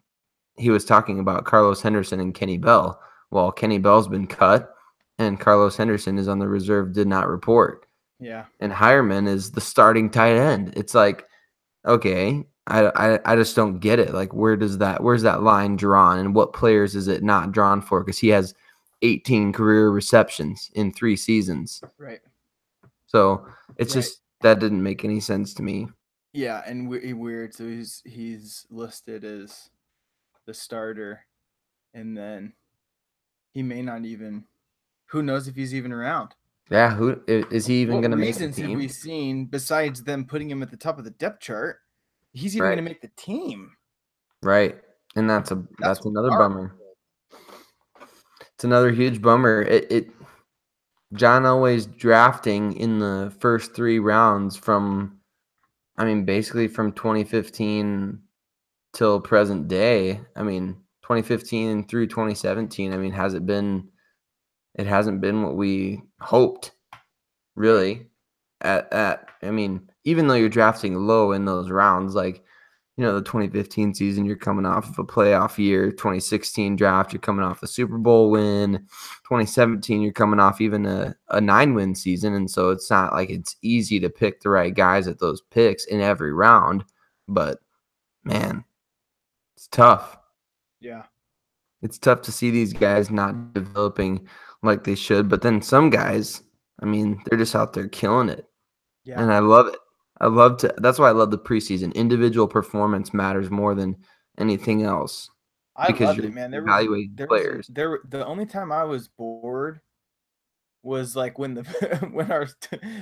he was talking about Carlos Henderson and Kenny Bell. Well, Kenny Bell's been cut, and Carlos Henderson is on the reserve, did not report. Yeah. And Hireman is the starting tight end. It's like, okay, I just don't get it. Like, where's that line drawn, and what players is it not drawn for? Because he has 18 career receptions in 3 seasons. Right. So it's just that didn't make any sense to me. Yeah, and weird. So he's listed as the starter, and then he may not even. Who knows if he's even around? Yeah, who is he even going to make the reasons have team? we seen besides them putting him at the top of the depth chart? He's even going to make the team. Right, and that's another bummer. It's another huge bummer. John Elway's drafting in the first 3 rounds from, I mean, basically from 2015 till present day. I mean, 2015 through 2017. I mean, it hasn't been what we hoped, really. I mean, even though you're drafting low in those rounds, like, you know, the 2015 season, you're coming off of a playoff year. 2016 draft, you're coming off a Super Bowl win. 2017, you're coming off even a 9-win season. And so it's not like it's easy to pick the right guys at those picks in every round. But, man, it's tough. Yeah. It's tough to see these guys not developing like they should. But then some guys, I mean, they're just out there killing it. Yeah. And I love it. That's why I love the preseason. Individual performance matters more than anything else. I loved it, man. Players. The only time I was bored was like when when our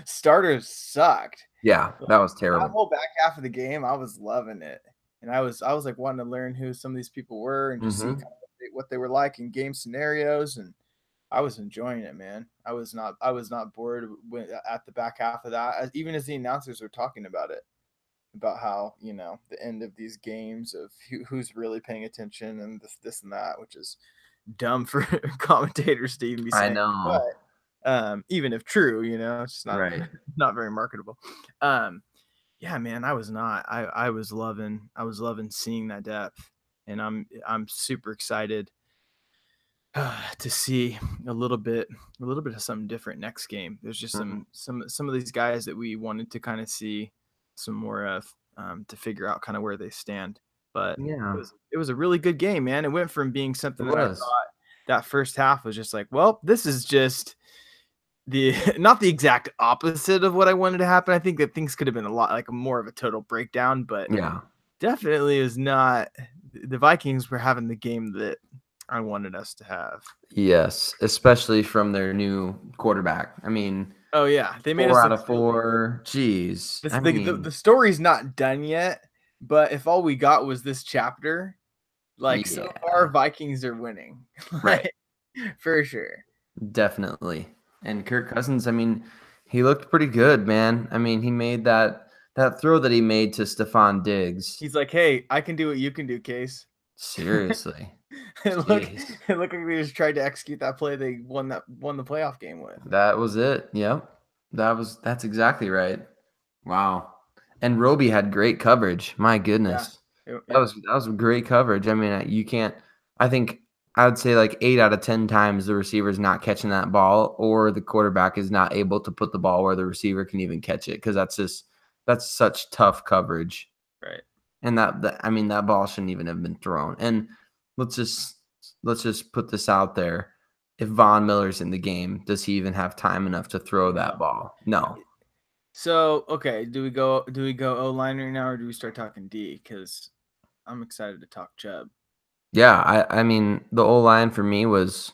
starters sucked. Yeah, that was terrible. That whole back half of the game, I was loving it, and I was like wanting to learn who some of these people were and just see kind of what they were like in game scenarios, and I was enjoying it, man. I was not bored at the back half of that, even as the announcers were talking about it, about how, you know, the end of these games of who's really paying attention and this and that, which is dumb for commentators to even be saying. I know. But even if true, you know, it's just not very marketable. Yeah, man, I was loving seeing that depth, and I'm super excited to see a little bit of something different next game. There's just some of these guys that we wanted to kind of see some more of, to figure out kind of where they stand. But yeah, it was a really good game, man. It went from being something that I thought that first half was just like, well, this is just not the exact opposite of what I wanted to happen. I think that things could have been a lot like more of a total breakdown, but yeah, definitely is not. The Vikings were having the game that I wanted us to have. Yes, especially from their new quarterback. I mean, oh yeah, they made 4 out of 4. Jeez, the story's not done yet, but if all we got was this chapter, like so far, Vikings are winning, right? For sure, definitely. And Kirk Cousins, I mean, he looked pretty good, man. I mean, he made that throw that he made to Stephon Diggs. He's like, hey, I can do what you can do, Case. Seriously. Look like they just tried to execute that play they won the playoff game with. That was it. Yep. That's exactly right. Wow. And Roby had great coverage. My goodness. Yeah. That was great coverage. I mean, you can't, I think I would say like 8 out of 10 times the receiver's not catching that ball, or the quarterback is not able to put the ball where the receiver can even catch it, because that's such tough coverage. Right. And that ball shouldn't even have been thrown. And let's just put this out there. If Von Miller's in the game, does he even have time enough to throw that ball? No. So okay, do we go O-line right now, or do we start talking D? Because I'm excited to talk Chubb. Yeah, I mean the O-line for me was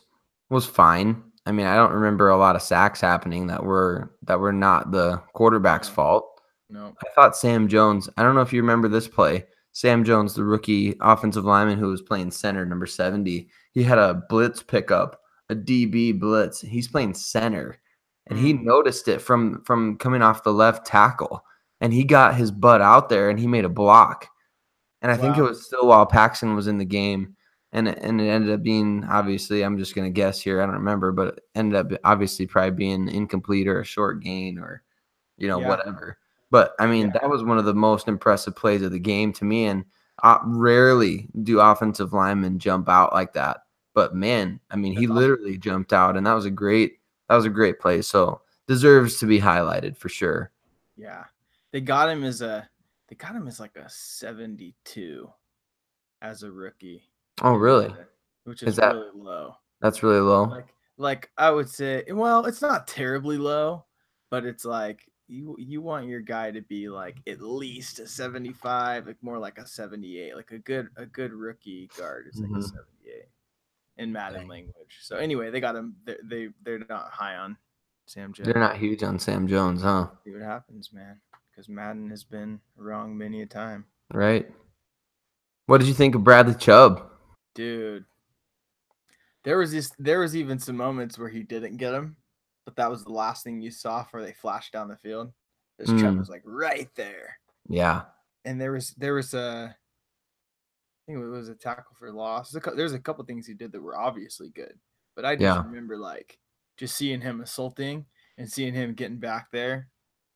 fine. I mean, I don't remember a lot of sacks happening that were not the quarterback's No, fault. no. I thought Sam Jones, I don't know if you remember this play. Sam Jones, the rookie offensive lineman who was playing center, number 70, he had a blitz pickup, a DB blitz. He's playing center, and he noticed it from coming off the left tackle, and he got his butt out there and he made a block. And I think it Wow. was still while Paxton was in the game. And it ended up being, obviously, I'm just going to guess here. I don't remember, but it ended up obviously probably being incomplete or a short gain or, Yeah. whatever. But, I mean, Yeah. that was one of the most impressive plays of the game to me. And rarely do offensive linemen jump out like that. But, man, I mean, he That's awesome. literally jumped out, and that was a great play. So, deserves to be highlighted for sure. Yeah. They got him as like a 72 as a rookie. Oh, really? Which Is is that really low. that's really low? Like I would say, well, it's not terribly low, but it's like you want your guy to be like at least a 75, like more like a 78. Like a good rookie guard is like a 78 in Madden language. So anyway, they got him. They're not high on Sam They're Jones. not huge on Sam Jones, huh? See what happens, man. Because Madden has been wrong many a time. Right. What did you think of Bradley Chubb? Dude, there was even some moments where he didn't get him, but that was the last thing you saw before they flashed down the field. This Chubb was like right there. Yeah. And there was I think it was a tackle for loss. There's a couple things he did that were obviously good, but I just remember like just seeing him assaulting and seeing him getting back there,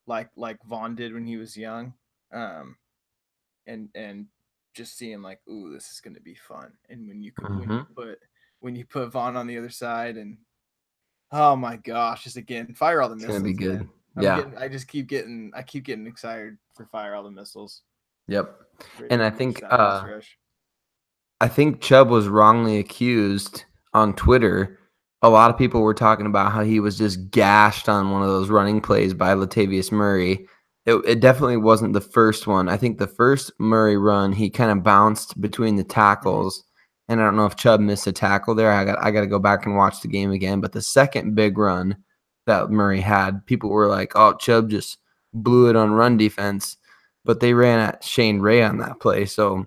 like Vaughn did when he was young, and just seeing like, ooh, this is gonna be fun. And when you put Vaughn on the other side, and oh my gosh, just again, fire all the missiles. It's gonna be good. Man. I keep getting excited for fire all the missiles. Yep. And I think Chubb was wrongly accused on Twitter. A lot of people were talking about how he was just gashed on one of those running plays by Latavius Murray. It definitely wasn't the first one. I think the first Murray run, he kind of bounced between the tackles. And I don't know if Chubb missed a tackle there. I got to go back and watch the game again. But the second big run that Murray had, people were like, oh, Chubb just blew it on run defense. But they ran at Shane Ray on that play. So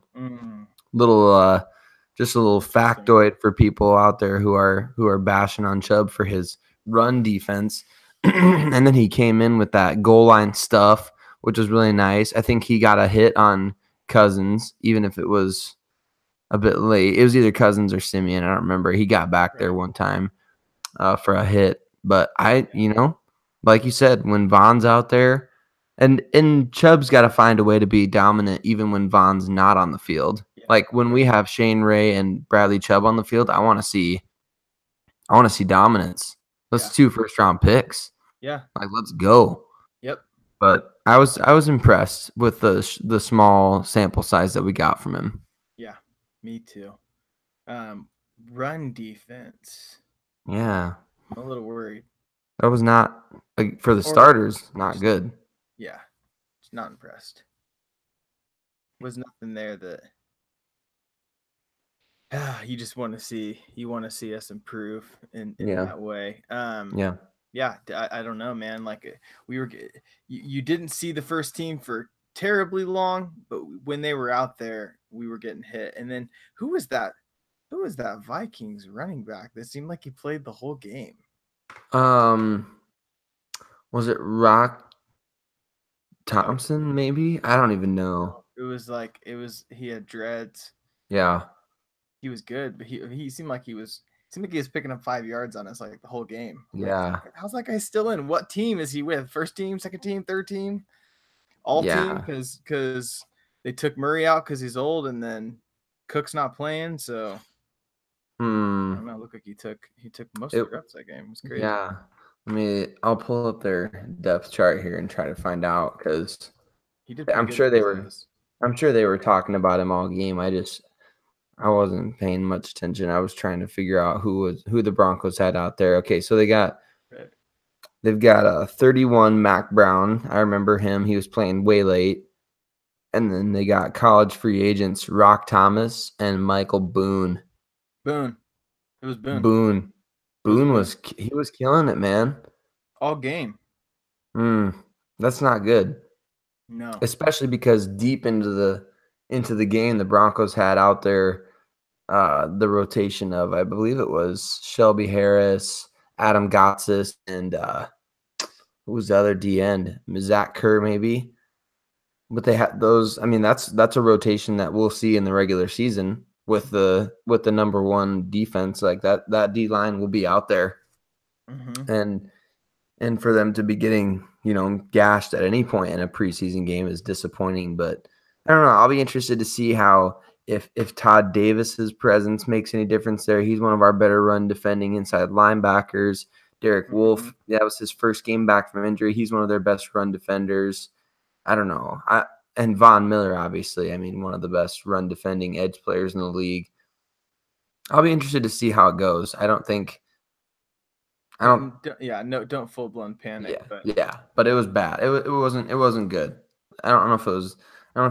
just a little factoid for people out there who are bashing on Chubb for his run defense. And then he came in with that goal line stuff, which was really nice. I think he got a hit on Cousins, even if it was a bit late. It was either Cousins or Simeon. I don't remember. He got back there one time for a hit. But like you said, when Vaughn's out there, and Chubb's got to find a way to be dominant even when Vaughn's not on the field. Yeah, like when we have Shane Ray and Bradley Chubb on the field, I want to see dominance. Let's 2 first-round picks. Yeah. Like, let's go. Yep. But I was impressed with the small sample size that we got from him. Yeah, me too. Run defense. Yeah. I'm a little worried. That was not, for the starters, not good. Yeah. Just not impressed. Was nothing there that you just want to see. You want to see us improve in that way. Yeah, I don't know, man. Like you didn't see the first team for terribly long, but when they were out there, we were getting hit. And then who was that Vikings running back that seemed like he played the whole game? Was it Rock Thompson? Maybe, I don't even know. It was he had dreads. Yeah, he was good, but he seemed like he was picking up 5 yards on us like the whole game. Yeah. Like, how's that guy still in? What team is he with? First team, second team, third team, all team? Because they took Murray out because he's old, and then Cook's not playing. So I don't know. Look like he took most of the reps that game. It was crazy. Yeah. I'll pull up their depth chart here and try to find out because I'm sure they were talking about him all game. I wasn't paying much attention. I was trying to figure out who the Broncos had out there. Okay, so they got They've got a 31 Mac Brown. I remember him. He was playing way late. And then they got college free agents Rock Thomas and Michael Boone. Boone. It was Boone. Boone. It was Boone Boone. was killing it, man. All game. That's not good. No. Especially because deep into the game, the Broncos had out there the rotation of, I believe it was Shelby Harris, Adam Gotsis, and who was the other D end? Zach Kerr, maybe. But they had those. I mean, that's a rotation that we'll see in the regular season with the number one defense. Like that D line will be out there, and for them to be getting gashed at any point in a preseason game is disappointing. But I don't know. I'll be interested to see how if Todd Davis's presence makes any difference there. He's one of our better run defending inside linebackers. Derek Wolfe, that was his first game back from injury. He's one of their best run defenders. I don't know. And Von Miller, obviously, I mean, one of the best run defending edge players in the league. I'll be interested to see how it goes. Don't full blown panic. But it was bad. It wasn't good. I don't know if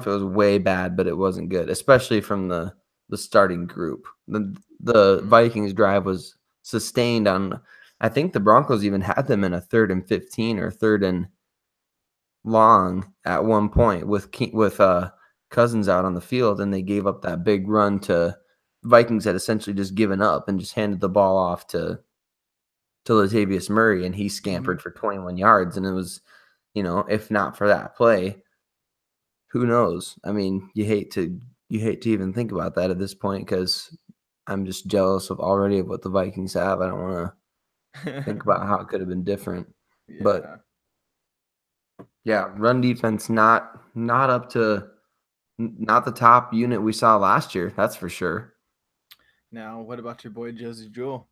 it was way bad, but it wasn't good, especially from the starting group. The Vikings drive was sustained on. I think the Broncos even had them in a 3rd and 15 or 3rd and long at one point with Cousins out on the field, and they gave up that big run to Vikings had essentially just given up and just handed the ball off to Latavius Murray, and he scampered for 21 yards. And it was, if not for that play, who knows? I mean, you hate to even think about that at this point because I'm just jealous of what the Vikings have. I don't want to think about how it could have been different. Yeah. But yeah, run defense not up to not the top unit we saw last year. That's for sure. Now, what about your boy Josie Jewell?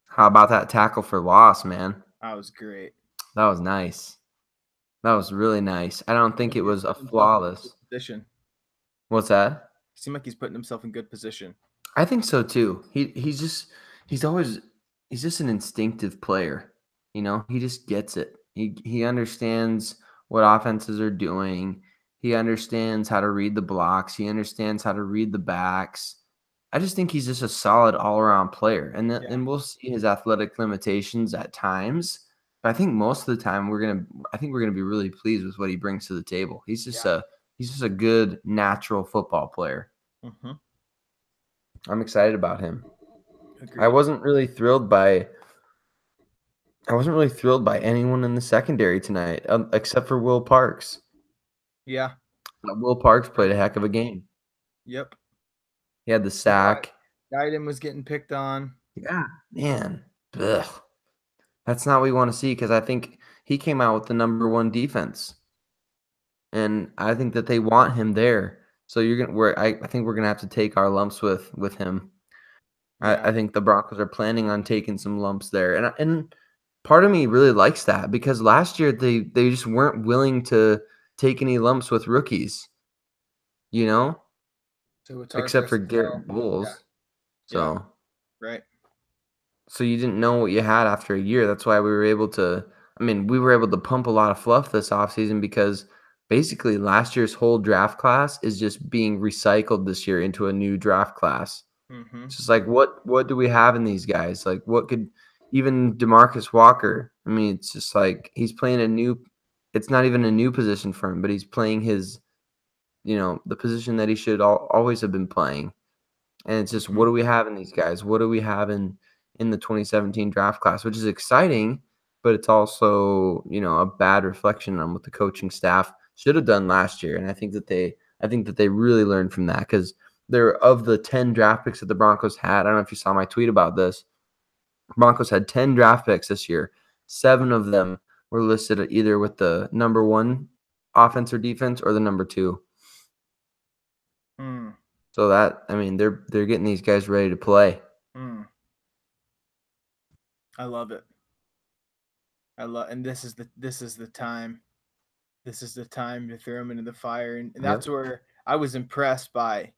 How about that tackle for loss, man? That was great. That was nice. That was really nice. I don't think it was a flawless position. What's that? It seemed like he's putting himself in good position. I think so too. He's just an instinctive player. He just gets it. He understands what offenses are doing. He understands how to read the blocks. He understands how to read the backs. I just think he's just a solid all-around player. And we'll see his athletic limitations at times. But I think most of the time we're gonna be really pleased with what he brings to the table. He's just a good natural football player. I'm excited about him. Agreed. I wasn't really thrilled by anyone in the secondary tonight, except for Will Parks. Yeah. Will Parks played a heck of a game. Yep. He had the sack. Guyden was getting picked on. Yeah, man. Ugh. That's not what we want to see because I think he came out with the number one defense. And I think that they want him there. So I think we're gonna have to take our lumps with him. Yeah. I think the Broncos are planning on taking some lumps there, and part of me really likes that because last year they just weren't willing to take any lumps with rookies, so except for Garrett Bowles. Yeah. So right. So you didn't know what you had after a year. That's why we were able to. We were able to pump a lot of fluff this offseason because basically last year's whole draft class is just being recycled this year into a new draft class. It's just like what do we have in these guys? Like what could even DeMarcus Walker? It's just like he's playing it's not even a new position for him, but he's playing his, the position that he should always have been playing. And it's just what do we have in these guys? What do we have in the 2017 draft class, which is exciting, but it's also, a bad reflection on what the coaching staff should have done last year. And I think that they really learned from that because they're of the 10 draft picks that the Broncos had. I don't know if you saw my tweet about this. Broncos had 10 draft picks this year. 7 of them were listed either with the number 1 offense or defense or the number 2. So that, they're getting these guys ready to play. I love it. And this is the time. This is the time to throw them into the fire, and that's where I was impressed by.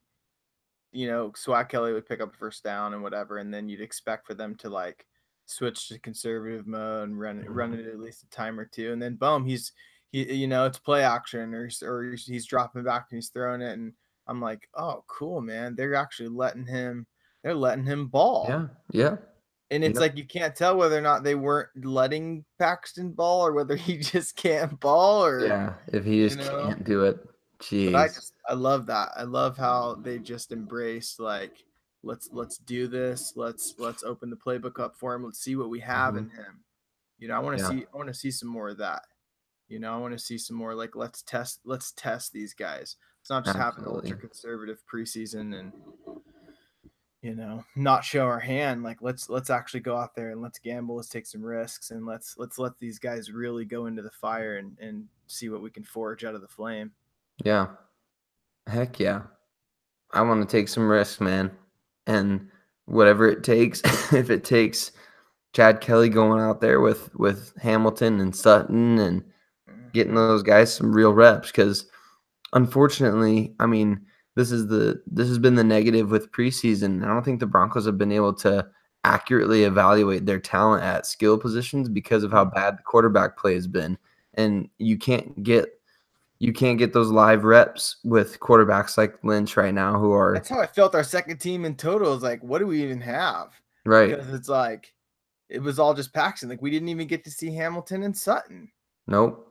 Swat Kelly would pick up a first down and whatever, and then you'd expect for them to switch to conservative mode and run it at least a time or two, and then boom, he's it's play action, or he's dropping back and he's throwing it, and I'm like, oh, cool, man. They're actually letting him ball. Yeah. Yeah. And it's Yep. like you can't tell whether or not they weren't letting Paxton ball or whether he just can't ball, or Yeah. If he just can't do it. But Jeez. I love that. I love how they just embrace, like, let's do this. Let's open the playbook up for him. Let's see what we have in him. I want to Yeah. see some more of that. I want to see some more, like, let's test these guys. It's not just have an Absolutely. ultra conservative preseason and not show our hand. Like, let's actually go out there and let's gamble, let's take some risks, and let's let these guys really go into the fire and see what we can forge out of the flame. Yeah. Heck yeah. I want to take some risks, man. And whatever it takes, if it takes Chad Kelly going out there with Hamilton and Sutton and getting those guys some real reps, because unfortunately, I mean, this has been the negative with preseason. I don't think the Broncos have been able to accurately evaluate their talent at skill positions because of how bad the quarterback play has been. And you can't get those live reps with quarterbacks like Lynch right now, who are. That's how I felt our second team in total is like, what do we even have? Right. Because it's like, it was all just Paxton. Like, we didn't even get to see Hamilton and Sutton. Nope.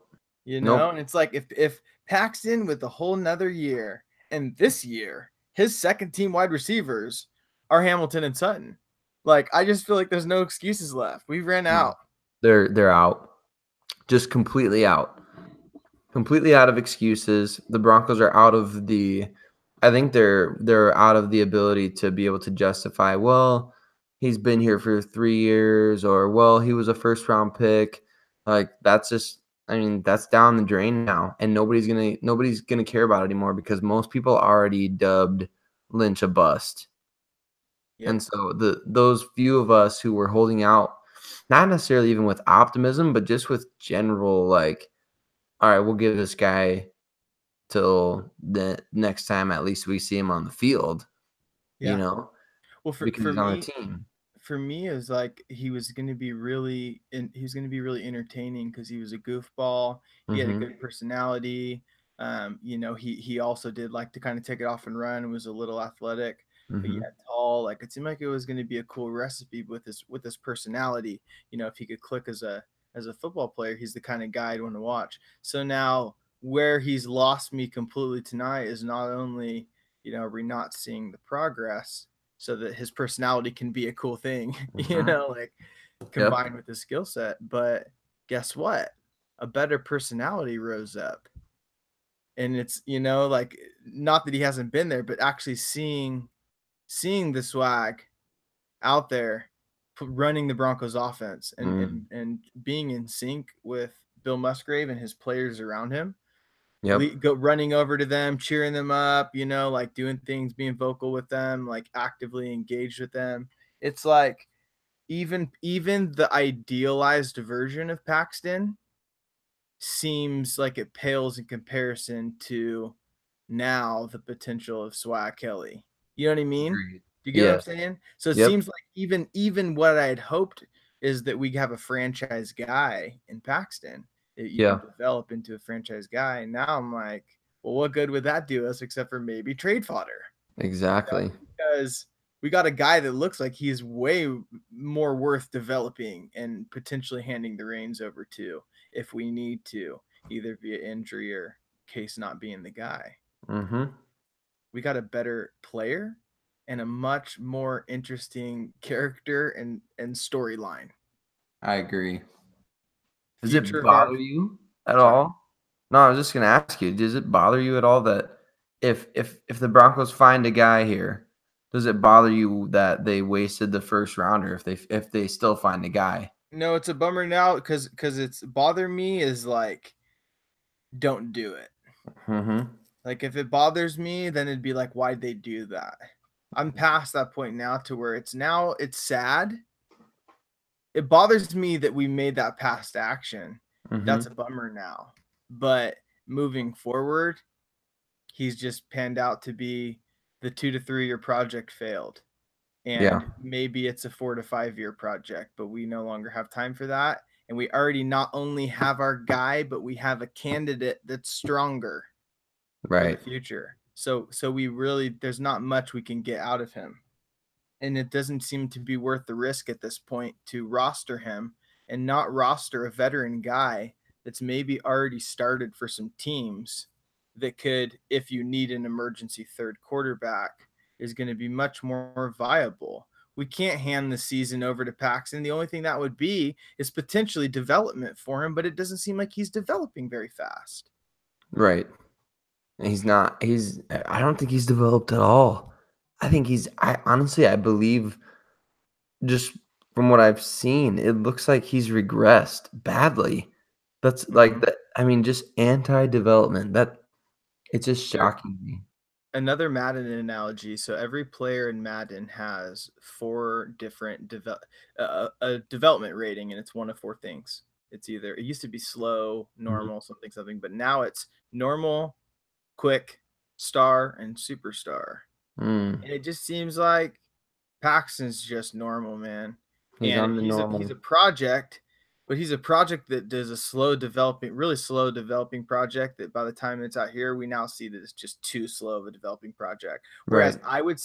Nope. And it's like, if Paxton with a whole nother year, and this year, his second team wide receivers are Hamilton and Sutton. Like, I just feel like there's no excuses left. We ran out. They're out. Just completely out. Completely out of excuses. The Broncos are out of the. I think they're out of the ability to be able to justify, well, he's been here for 3 years, or, well, he was a first round pick. Like, that's just, I mean, that's down the drain now, and nobody's gonna care about it anymore because most people already dubbed Lynch a bust. Yep. And so those few of us who were holding out, not necessarily even with optimism, but just with general, like, all right, we'll give this guy till the next time at least we see him on the field, Yeah. Well, because he's on the team. For me, it was like he was going to be really entertaining because he was a goofball. He had a good personality. He also did like to kind of take it off and run and was a little athletic, but yet tall. Like, it seemed like it was going to be a cool recipe with his personality. If he could click as a football player, he's the kind of guy I'd want to watch. So now, where he's lost me completely tonight is not only are we not seeing the progress so that his personality can be a cool thing, like combined with his skill set. But guess what? A better personality rose up. And it's, like, not that he hasn't been there, but actually seeing the swag out there running the Broncos offense and being in sync with Bill Musgrave and his players around him. Go running over to them, cheering them up, like doing things, being vocal with them, like actively engaged with them. It's like even the idealized version of Paxton seems like it pales in comparison to now the potential of Swag Kelly. You know what I mean? Agreed. Do you get what I'm saying? So it seems like even what I had hoped is that we have a franchise guy in Paxton that you can develop into a franchise guy. And now I'm like, well, what good would that do us except for maybe trade fodder? Exactly. Because we got a guy that looks like he's way more worth developing and potentially handing the reins over to if we need to, either via injury or case not being the guy. We got a better player and a much more interesting character and storyline. I agree. Does it bother you at all? No, I was just gonna ask you, does it bother you at all that if the Broncos find a guy here, does it bother you that they wasted the first rounder if they still find a guy? No, it's a bummer now because it's bother me is like, don't do it. Like, if it bothers me, then it'd be like, why'd they do that? I'm past that point now to where it's sad. It bothers me that we made that past action. That's a bummer now. But moving forward, he's just panned out to be the 2 to 3 year project failed. Yeah. and maybe it's a 4 to 5 year project, but we no longer have time for that. And we already not only have our guy, but we have a candidate that's stronger for the Right. future. So we really, there's not much we can get out of him. And it doesn't seem to be worth the risk at this point to roster him and not roster a veteran guy that's maybe already started for some teams that could, if you need an emergency third quarterback, is going to be much more viable. We can't hand the season over to Paxton. The only thing that would be is potentially development for him, but it doesn't seem like he's developing very fast. Right. He's not. I don't think he's developed at all. I think I honestly, I believe, just from what I've seen, it looks like he's regressed badly. That's like that. I mean, just anti-development. It's just shocking me. Another Madden analogy. So every player in Madden has 4 different a development rating, and it's one of 4 things. It used to be slow, normal, something, but now it's normal, quick, star, and superstar. And it just seems like Paxton's just normal, man. He's And on the normal. he's a project, but he's a project that does a really slow developing project that by the time it's out here, we now see that it's just too slow of a developing project. Whereas Right. I would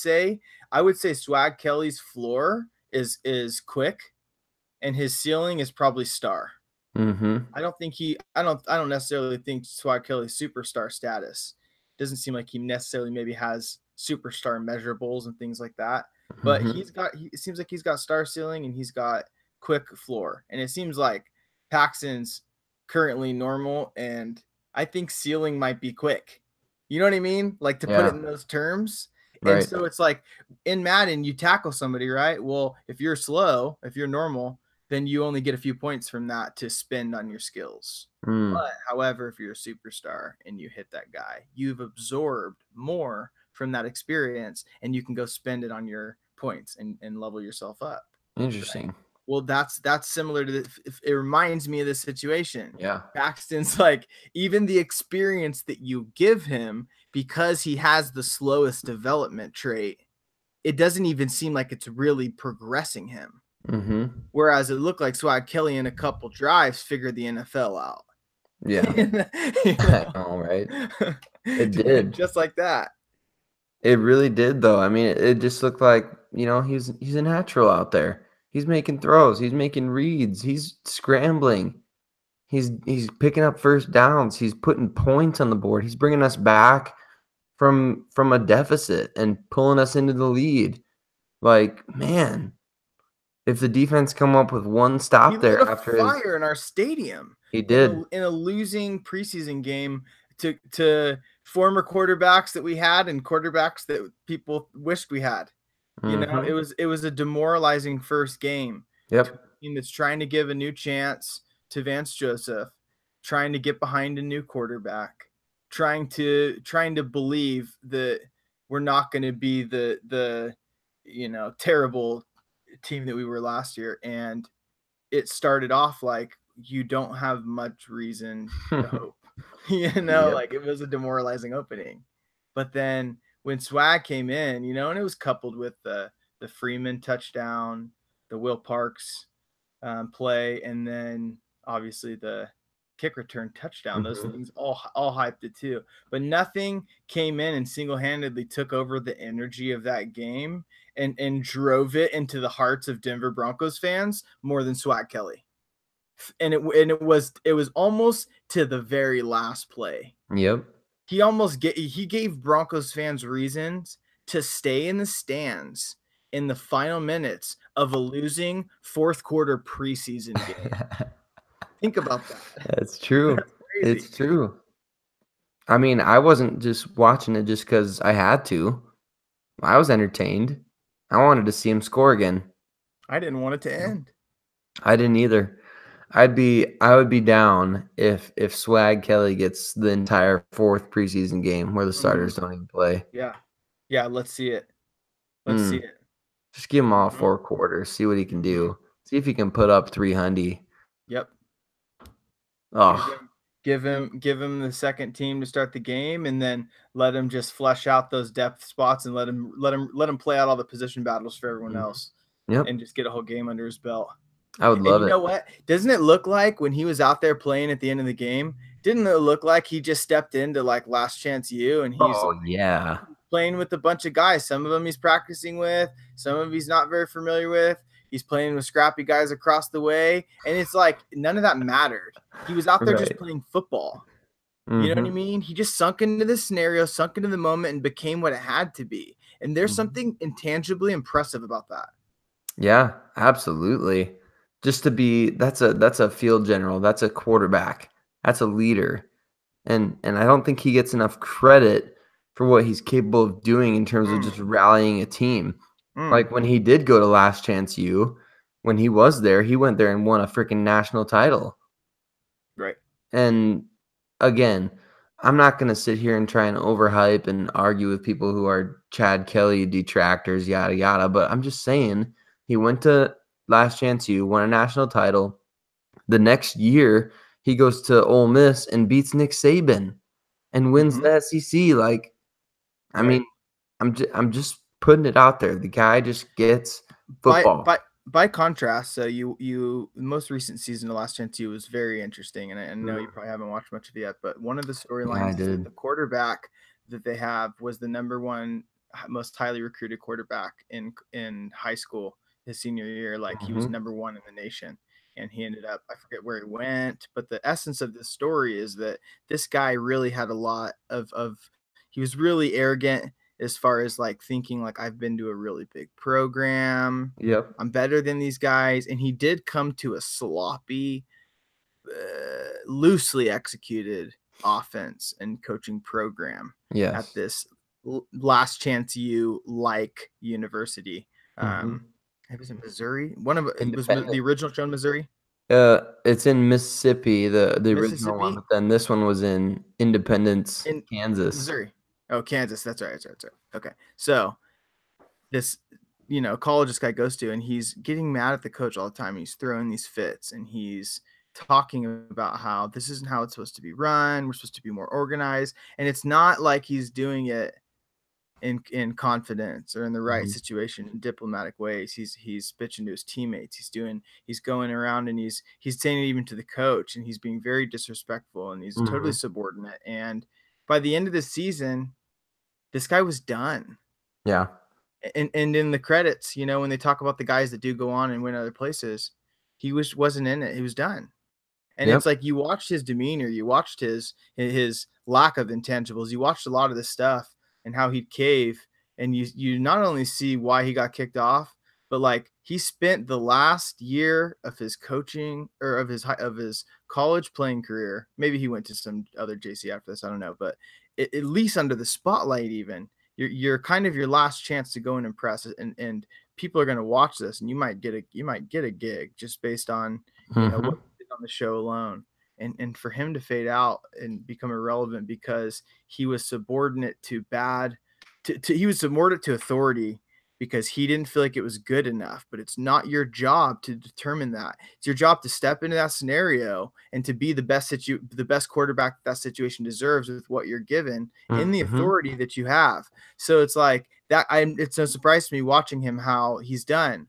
say Swag Kelly's floor is quick and his ceiling is probably star. I don't necessarily think Swag Kelly's superstar status. Doesn't seem like he necessarily maybe has superstar measurables and things like that. But it seems like he's got star ceiling and he's got quick floor. And it seems like Paxton's currently normal, and I think ceiling might be quick. You know what I mean? Like, to put it in those terms. And Right. so it's like in Madden, you tackle somebody, right? Well, if you're slow, if you're normal, then you only get a few points from that to spend on your skills. But however, if you're a superstar and you hit that guy, you've absorbed more from that experience and you can go spend it on your points and level yourself up. Interesting. Right? Well, that's similar to it reminds me of this situation. Yeah. Paxton's like, even the experience that you give him, because he has the slowest development trait, it doesn't even seem like it's really progressing him. Whereas it looked like Swag Kelly in a couple drives figured the NFL out. Yeah. You know? I know, right? It did. Just like that. It really did, though. I mean, it just looked like, he's a natural out there. He's making throws. He's making reads. He's scrambling. He's picking up first downs. He's putting points on the board. He's bringing us back from a deficit and pulling us into the lead. Like, man, if the defense come up with one stop there after fire in our stadium. He did. In a losing preseason game to former quarterbacks that we had and quarterbacks that people wished we had. You know, it was a demoralizing first game. Yep. To a team that's trying to give a new chance to Vance Joseph, trying to get behind a new quarterback, trying to believe that we're not going to be the terrible team that we were last year. And it started off like you don't have much reason to hope. Like it was a demoralizing opening. But then when Swag came in, and it was coupled with the Freeman touchdown, the Will Parks play, and then obviously the kick return touchdown. Those things all hyped it too. But nothing came in and single-handedly took over the energy of that game and drove it into the hearts of Denver Broncos fans more than Swag Kelly. And it was almost to the very last play. Yep. He gave Broncos fans reasons to stay in the stands in the final minutes of a losing fourth quarter preseason game. Think about that. That's true. It's true. I mean, I wasn't just watching it just because I had to. I was entertained. I wanted to see him score again. I didn't want it to end. I didn't either. I would be down if Swag Kelly gets the entire fourth preseason game where the starters don't even play. Yeah. Yeah, let's see it. Let's see it. Just give him all 4 quarters. See what he can do. See if he can put up 300. Yep. Oh, give him the second team to start the game, and then let him just flesh out those depth spots and let him play out all the position battles for everyone else. Yep. And just get a whole game under his belt. I would love it. And you know what? Doesn't it look like when he was out there playing at the end of the game, didn't it look like he just stepped into like last chance you, and he's playing with a bunch of guys. Some of them he's practicing with, some of them he's not very familiar with. He's playing with scrappy guys across the way, and it's like none of that mattered. He was out there just playing football. You know what I mean? He just sunk into the scenario, sunk into the moment, and became what it had to be. And there's something intangibly impressive about that. Yeah, absolutely. Just to be that's a field general, that's a quarterback, that's a leader. And I don't think he gets enough credit for what he's capable of doing in terms of just rallying a team. Like when he did go to Last Chance U, when he was there, he went there and won a freaking national title. Right. And again, I'm not going to sit here and try and overhype and argue with people who are Chad Kelly detractors, yada, yada. But I'm just saying he went to Last Chance U, won a national title. The next year, he goes to Ole Miss and beats Nick Saban and wins the SEC. Like, I mean, I'm just putting it out there. The guy just gets football. By contrast, so you the most recent season of Last Chance U was very interesting, and I know you probably haven't watched much of it yet, but one of the storylines is that the quarterback that they have was the #1 most highly recruited quarterback in high school his senior year. Like he was #1 in the nation, and he ended up, I forget where he went, but the essence of this story is that this guy really had a lot of he was really arrogant as far as like thinking like I've been to a really big program. Yep. I'm better than these guys. And he did come to a sloppy, loosely executed offense and coaching program at this Last Chance U like university. It was in Missouri. It was the original show in Missouri. It's in Mississippi, the original one, but then this one was in Independence, Kansas. Missouri. Oh, Kansas. That's right. Okay. So this, college this guy goes to, and he's getting mad at the coach all the time. He's throwing these fits, and he's talking about how this isn't how it's supposed to be run. We're supposed to be more organized. And it's not like he's doing it in confidence or in the right situation in diplomatic ways. He's bitching to his teammates. He's going around and he's saying it even to the coach, and he's being very disrespectful, and he's totally subordinate. And by the end of the season, this guy was done. Yeah. And in the credits, when they talk about the guys that do go on and win other places, he wasn't in it. He was done. And it's like you watched his demeanor, you watched his lack of intangibles, you watched a lot of this stuff and how he'd cave, and you not only see why he got kicked off, but like he spent the last year of his coaching or of his college playing career. Maybe he went to some other JC after this, I don't know, but at least under the spotlight, even you're kind of your last chance to go and impress, and people are going to watch this, and you might get a gig just based on what you did on the show alone. And for him to fade out and become irrelevant because he was subordinate to he was subordinate to authority because he didn't feel like it was good enough. But it's not your job to determine that. It's your job to step into that scenario and to be the best quarterback that situation deserves with what you're given in the authority that you have. So it's like that. It's no surprise to me watching him how he's done.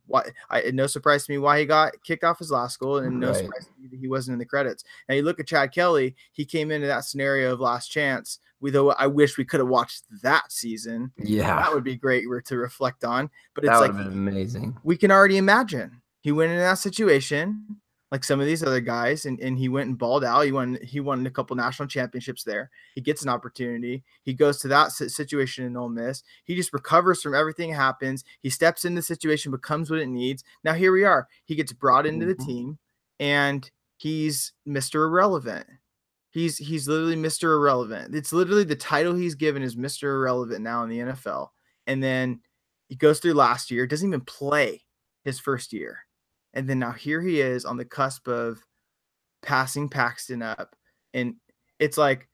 No surprise to me why he got kicked off his last school, and no surprise to me that he wasn't in the credits. Now you look at Chad Kelly. He came into that scenario of Last Chance. Though I wish we could have watched that season. Yeah, that would be great to reflect on. But that would have been amazing. We can already imagine he went into that situation like some of these other guys, and he went and balled out. He won a couple national championships there. He gets an opportunity. He goes to that situation in Ole Miss. He just recovers from everything that happens. He steps in the situation, becomes what it needs. Now here we are. He gets brought into the team, and he's Mr. Irrelevant. He's literally Mr. Irrelevant. It's literally the title he's given is Mr. Irrelevant now in the NFL. And then he goes through last year, doesn't even play his first year. And then now here he is on the cusp of passing Paxton up. And it's like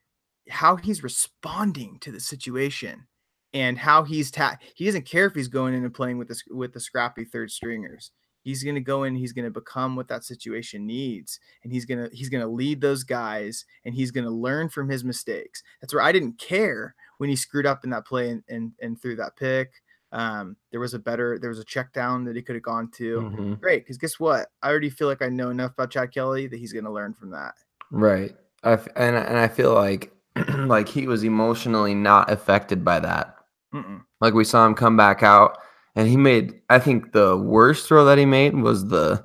how he's responding to the situation and how he doesn't care if he's going in and playing with the scrappy third stringers. He's going to go in, he's going to become what that situation needs, and he's going to lead those guys, and he's going to learn from his mistakes. That's where I didn't care when he screwed up in that play and threw that pick. There was a check down that he could have gone to. Mm-hmm. Great, because guess what? I already feel like I know enough about Chad Kelly that he's going to learn from that. Right. And I feel like like he was emotionally not affected by that. Mm-mm. Like we saw him come back out, and he made, I think the worst throw that he made was the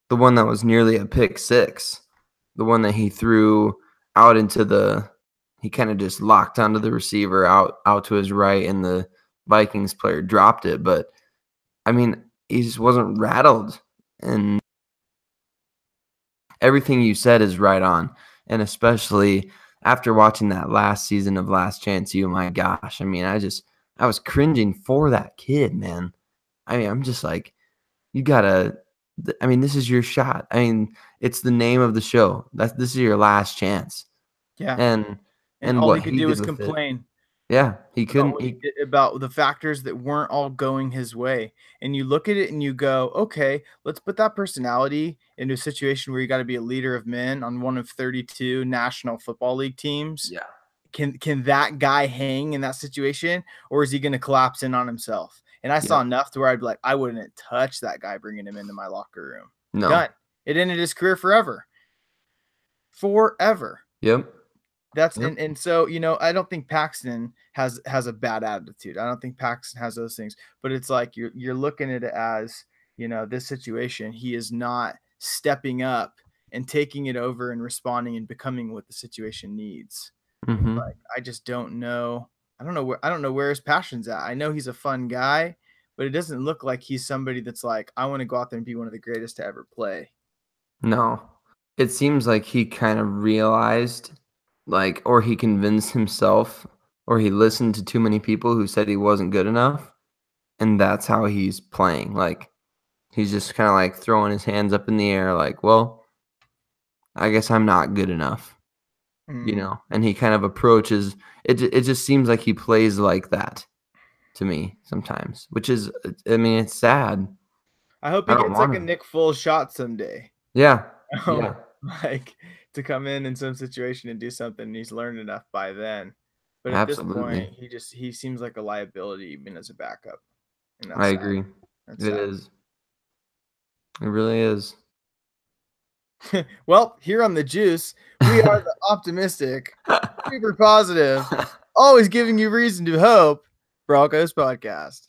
one that was nearly a pick six. The one that he threw out into he kind of just locked onto the receiver out to his right, and the Vikings player dropped it. But I mean, he just wasn't rattled, and everything you said is right on. And especially after watching that last season of Last Chance U, my gosh, I mean, I was cringing for that kid, man. I mean, I'm just like, you gotta, I mean, this is your shot. I mean, it's the name of the show. This is your last chance. Yeah. And all what he could he do did was with it. complain. Yeah, he About couldn't. what he did, about the factors that weren't all going his way. And you look at it and you go, okay, let's put that personality into a situation where you got to be a leader of men on one of 32 National Football League teams. Yeah. Can that guy hang in that situation, or is he going to collapse in on himself? And I saw enough to where I'd be like, I wouldn't touch that guy bringing him into my locker room. No. Done. It ended his career forever. Forever. Yep. That's and so, you know, I don't think Paxton has a bad attitude. I don't think Paxton has those things, but it's like you're looking at it as, you know, this situation, he is not stepping up and taking it over and responding and becoming what the situation needs. Mm-hmm. Like, I just don't know. I don't know where his passion's at. I know he's a fun guy, but it doesn't look like he's somebody that's like, I want to go out there and be one of the greatest to ever play. No. It seems like he kind of realized, like, or he convinced himself, or he listened to too many people who said he wasn't good enough, and that's how he's playing. Like, he's just kind of like throwing his hands up in the air, like, well, I guess I'm not good enough, you know? And he kind of approaches it. It just seems like he plays like that to me sometimes, which is, I mean, it's sad. I hope he gets like a Nick Foles shot someday. Yeah. Yeah. Like, to come in some situation and do something, and he's learned enough by then. But at Absolutely. this point, he seems like a liability even as a backup. And that's I sad. agree. That's It sad. is. It really is. Well, here on the Juice, we are the optimistic, super positive, always giving you reason to hope Broncos podcast.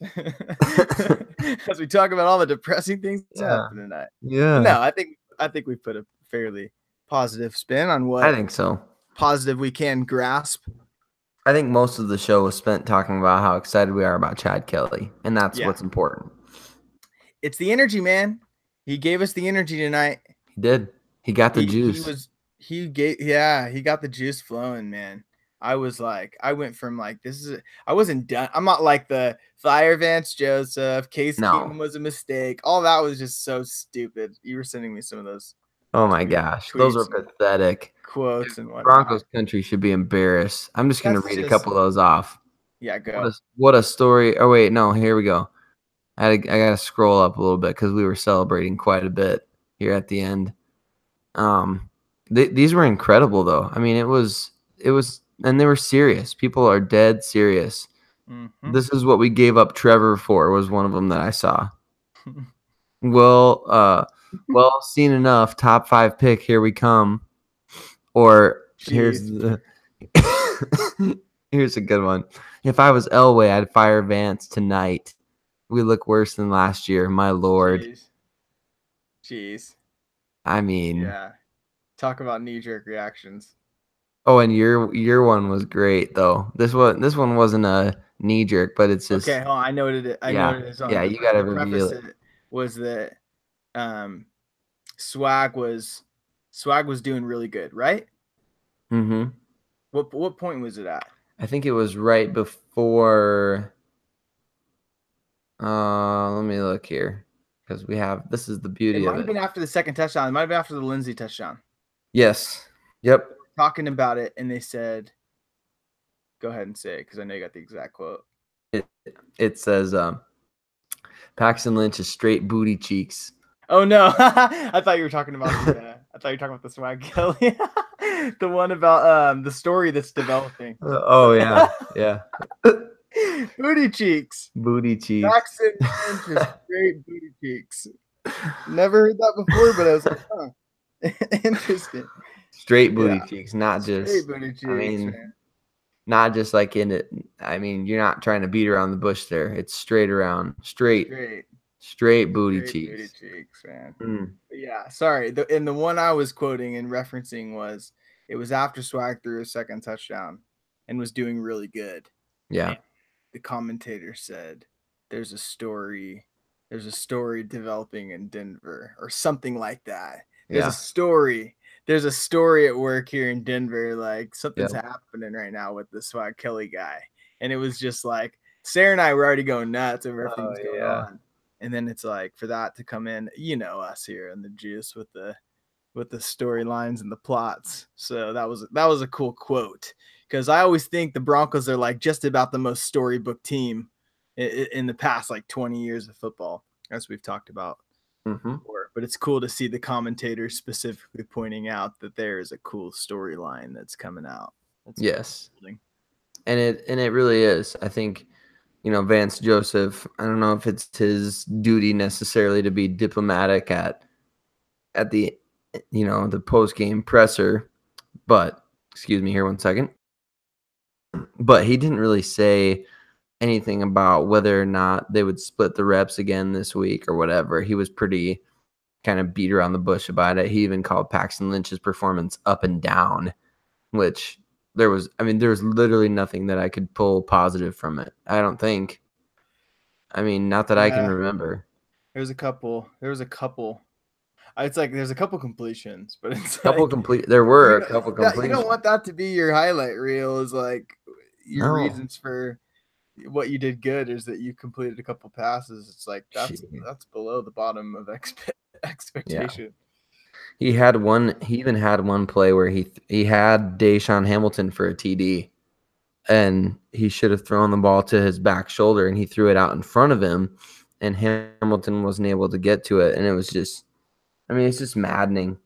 As we talk about all the depressing things that's happening tonight. Yeah. No, I think we put a fairly positive spin on what I think so. positive we can grasp. I think most of the show was spent talking about how excited we are about Chad Kelly, and that's what's important. It's the energy, man. He gave us the energy tonight. He did. He got the juice. He got the juice flowing, man. I went from like, I wasn't done. I'm not like the fire Vance Joseph, Case Keenum was a mistake. All that was just so stupid. You were sending me some of those. Oh my gosh, those are pathetic quotes and whatnot. Broncos country should be embarrassed. I'm just gonna read a couple of those off. Yeah, go. What a story. Oh wait, no, here we go. I gotta scroll up a little bit because we were celebrating quite a bit here at the end. These were incredible though. I mean, it was, and they were serious. People are dead serious. Mm-hmm. This is what we gave up Trevor for, was one of them that I saw. Well, seen enough. Top 5 pick. Here we come. Or here's a good one. If I was Elway, I'd fire Vance tonight. We look worse than last year. My Lord. Jeez. I mean, yeah. Talk about knee-jerk reactions. Oh, and your one was great though. This one wasn't a knee-jerk, but it's just okay. Hold on, I know what it is. I know what it is. Yeah, you gotta reveal it. Was that Swag was doing really good, right? Mm-hmm. What point was it at? I think it was right before. Let me look here, because this is the beauty of it. It might have been after the second touchdown. It might have been after the Lindsey touchdown. Yes. Yep. Talking about it, and they said, "Go ahead and say it," because I know you got the exact quote. It says, "Paxton Lynch is straight booty cheeks. Oh no, I thought you were talking about the Swag Kelly, the one about the story that's developing. Oh yeah. Booty cheeks. Booty cheeks. Jackson Lynch is great booty cheeks. Never heard that before, but I was like, huh, interesting. Straight booty cheeks, not Straight just. booty cheeks, I mean, man. not just like in it. I mean, you're not trying to beat around the bush there. It's straight around, straight booty cheeks. Booty cheeks, man. Mm. Yeah, sorry. The one I was quoting and referencing was it was after Swag threw his second touchdown and was doing really good. Yeah. And the commentator said, "There's a story developing in Denver," or something like that. There's a story at work here in Denver. Like something's happening right now with the Swag Kelly guy, and it was just like Sayre and I were already going nuts over everything's going on. And then it's like for that to come in, us here in the juice with the storylines and the plots. So that was a cool quote, because I always think the Broncos are like just about the most storybook team in the past like 20 years of football, as we've talked about before. But it's cool to see the commentators specifically pointing out that there is a cool storyline that's coming out. That's cool. And it really is. I think, Vance Joseph, I don't know if it's his duty necessarily to be diplomatic at the, the post-game presser, but excuse me here one second. But he didn't really say anything about whether or not they would split the reps again this week or whatever. He was pretty kind of beat around the bush about it. He even called Paxton Lynch's performance up and down, which there was literally nothing that I could pull positive from it. I don't think. I mean, not that I can remember. There was a couple. It's like there's a couple completions, but it's there were a couple completions. You don't want that to be your highlight reel. Is like your reasons for what you did good is that you completed a couple passes. It's like that's below the bottom of expectation. Yeah. He even had one play where he had Deshaun Hamilton for a TD, and he should have thrown the ball to his back shoulder, and he threw it out in front of him, and Hamilton wasn't able to get to it, and it was just, it's just maddening.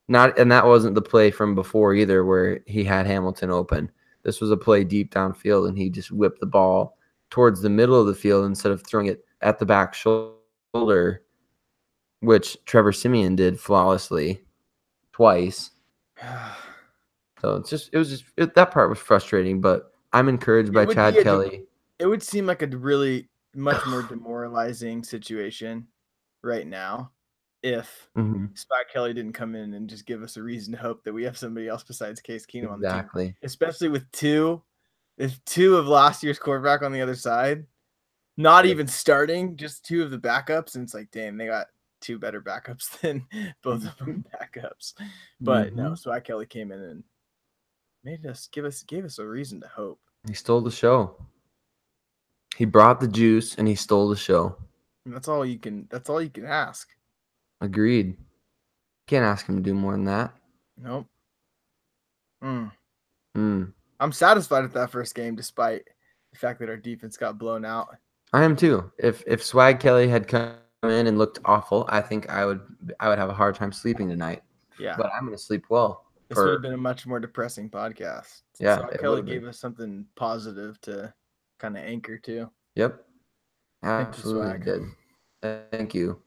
And that wasn't the play from before either, where he had Hamilton open. This was a play deep downfield, and he just whipped the ball towards the middle of the field instead of throwing it at the back shoulder, which Trevor Siemian did flawlessly twice. So that part was frustrating, but I'm encouraged by Chad Kelly. It would seem like a really much more demoralizing situation right now if Swag Kelly didn't come in and just give us a reason to hope that we have somebody else besides Case Keenum on the team. Especially with two of last year's quarterback on the other side, not even starting, just two of the backups, and it's like, damn, they got two better backups than both of them backups. But no, Swag Kelly came in and gave us a reason to hope. He stole the show. He brought the juice and he stole the show. And that's all you can ask. Agreed. Can't ask him to do more than that. Nope. I'm satisfied with that first game, despite the fact that our defense got blown out. I am too. If Swag Kelly had come in and looked awful, I think I would have a hard time sleeping tonight. Yeah. But I'm going to sleep well. This would have been a much more depressing podcast. Yeah. Swag Kelly gave us something positive to kind of anchor to. Yep. Absolutely did. Thank you.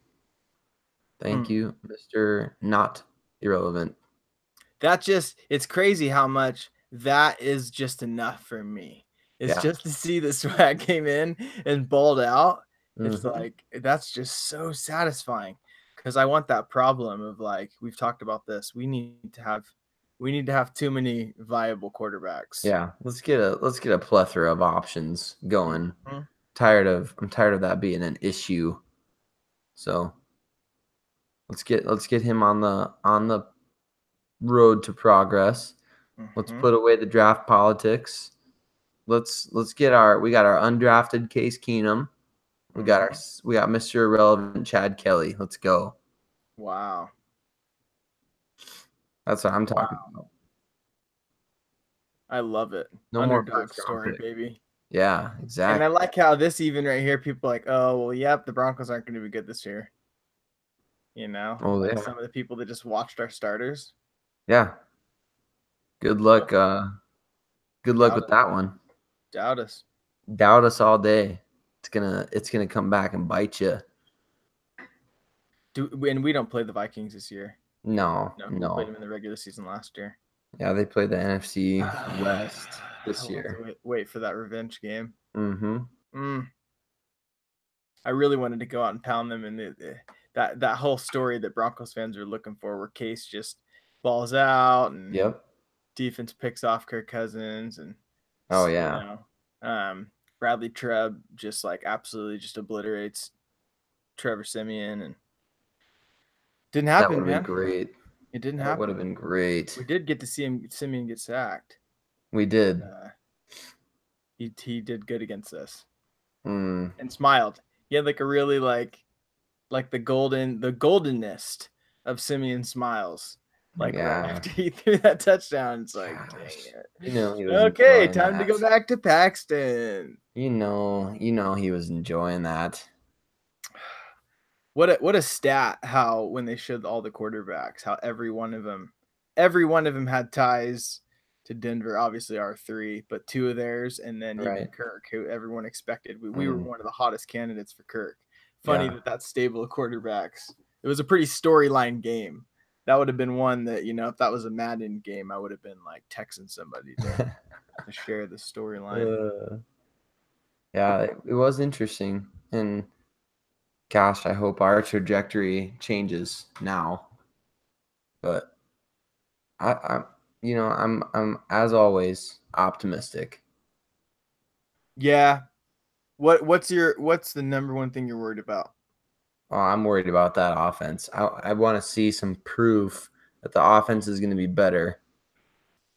Thank you, Mr. Not Irrelevant. It's crazy how much that is just enough for me. It's just to see that Swag came in and balled out. It's like, that's just so satisfying, because I want that problem of, like, we've talked about this. We need to have too many viable quarterbacks. Yeah. Let's get a plethora of options going. I'm tired of that being an issue. So let's get him on the road to progress. Let's put away the draft politics. Let's get we got our undrafted Case Keenum. We got Mr. Irrelevant Chad Kelly. Let's go. Wow. That's what I'm talking about. I love it. No Underdog more story, baby. Yeah, exactly. And I like how this even right here, people are like, oh, well, yep, the Broncos aren't going to be good this year. Oh, like yeah. some of the people that just watched our starters. Yeah. Good luck. Good luck Doubt with it. that one. Doubt us. Doubt us all day. It's gonna come back and bite you. And we don't play the Vikings this year. No, No, we played no. them in the regular season last year. Yeah, they play the NFC West this I'll have year. to wait for that revenge game. Mm-hmm. I really wanted to go out and pound them, and that whole story that Broncos fans are looking for, where Case just balls out and Yep. defense picks off Kirk Cousins, and Oh, yeah. Bradley Chubb just like absolutely just obliterates Trevor Siemian, and didn't That would happen, have been man. great. It didn't That would happen. have been great. We did get to see Siemian get sacked. We did. He did good against us. Mm. And smiled. He had like a really like the goldenness of Simeon smiles. Like right Yeah. after he threw that touchdown, it's like, Gosh. dang it. He was Okay, enjoying time to go that. back to Paxton. He was enjoying that. What a stat! How when they showed all the quarterbacks, how every one of them had ties to Denver. Obviously, our three, but two of theirs, and then even Right. Kirk, who everyone expected. We were one of the hottest candidates for Kirk. Funny Yeah. that stable of quarterbacks. It was a pretty storyline game. That would have been one that, if that was a Madden game, I would have been like texting somebody to share the storyline. Yeah, it was interesting, and gosh, I hope our trajectory changes now. But I'm as always optimistic. Yeah. What's the number one thing you're worried about? Oh, I'm worried about that offense. I want to see some proof that the offense is going to be better.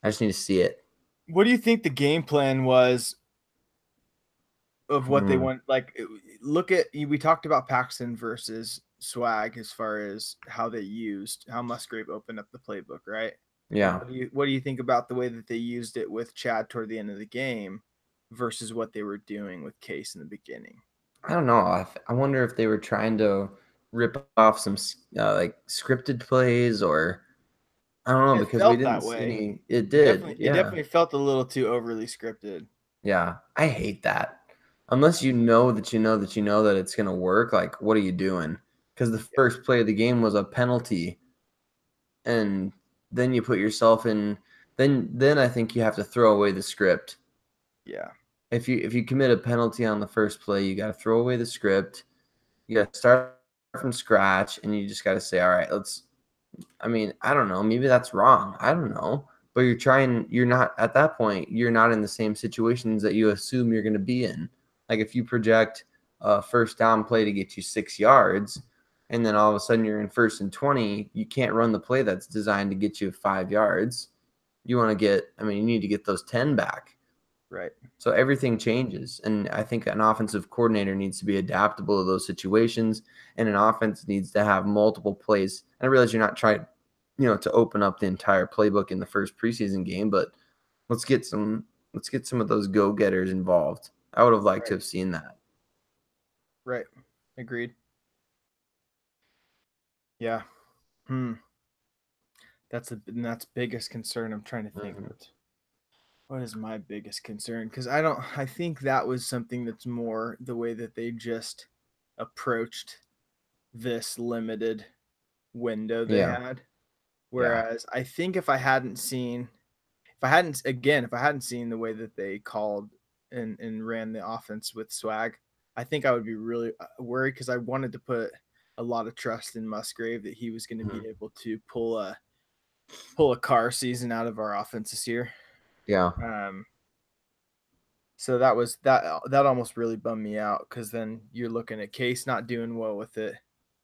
I just need to see it. What do you think the game plan was of what they want? Like, we talked about Paxton versus Swag as far as how Musgrave opened up the playbook, right? Yeah. What do you think about the way that they used it with Chad toward the end of the game versus what they were doing with Case in the beginning? I don't know. I wonder if they were trying to rip off some like scripted plays, or I don't know, because we didn't see any. It did. It definitely felt a little too overly scripted. Yeah, I hate that. Unless you know that it's going to work, like, what are you doing? Because the first play of the game was a penalty, and then you put yourself in. Then I think you have to throw away the script. Yeah. If you commit a penalty on the first play, you got to throw away the script. You got to start from scratch, and you just got to say, all right, I mean, I don't know. Maybe that's wrong. I don't know. But you're not at that point, you're not in the same situations that you assume you're going to be in. Like if you project a first down play to get you 6 yards, and then all of a sudden you're in 1st and 20, you can't run the play that's designed to get you 5 yards. You need to get those 10 back. Right. So everything changes. And I think an offensive coordinator needs to be adaptable to those situations, and an offense needs to have multiple plays. And I realize you're not trying, to open up the entire playbook in the first preseason game, but let's get some of those go-getters involved. I would have liked to have seen that. Right. Agreed. Yeah. That's biggest concern. I'm trying to think of it. What is my biggest concern? Because I think that was something that's more the way that they just approached this limited window they had. Whereas I think if I hadn't seen the way that they called and ran the offense with Swag, I think I would be really worried, because I wanted to put a lot of trust in Musgrave that he was going to be able to pull a car season out of our offense this year. Yeah. So that almost really bummed me out, because then you're looking at Case not doing well with it,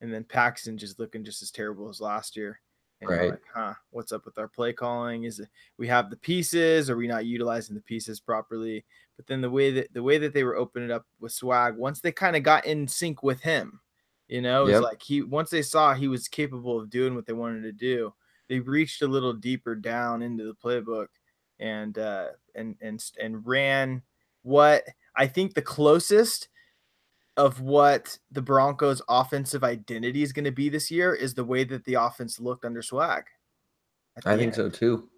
and then Paxton just looking just as terrible as last year. And you're like, what's up with our play calling? Is it we have the pieces? Are we not utilizing the pieces properly? But then the way that they were opening up with Swag, once they kind of got in sync with him, it's like once they saw he was capable of doing what they wanted to do, they reached a little deeper down into the playbook and ran what I think the closest of what the Broncos' offensive identity is going to be this year is the way that the offense looked under Swag. I think so too.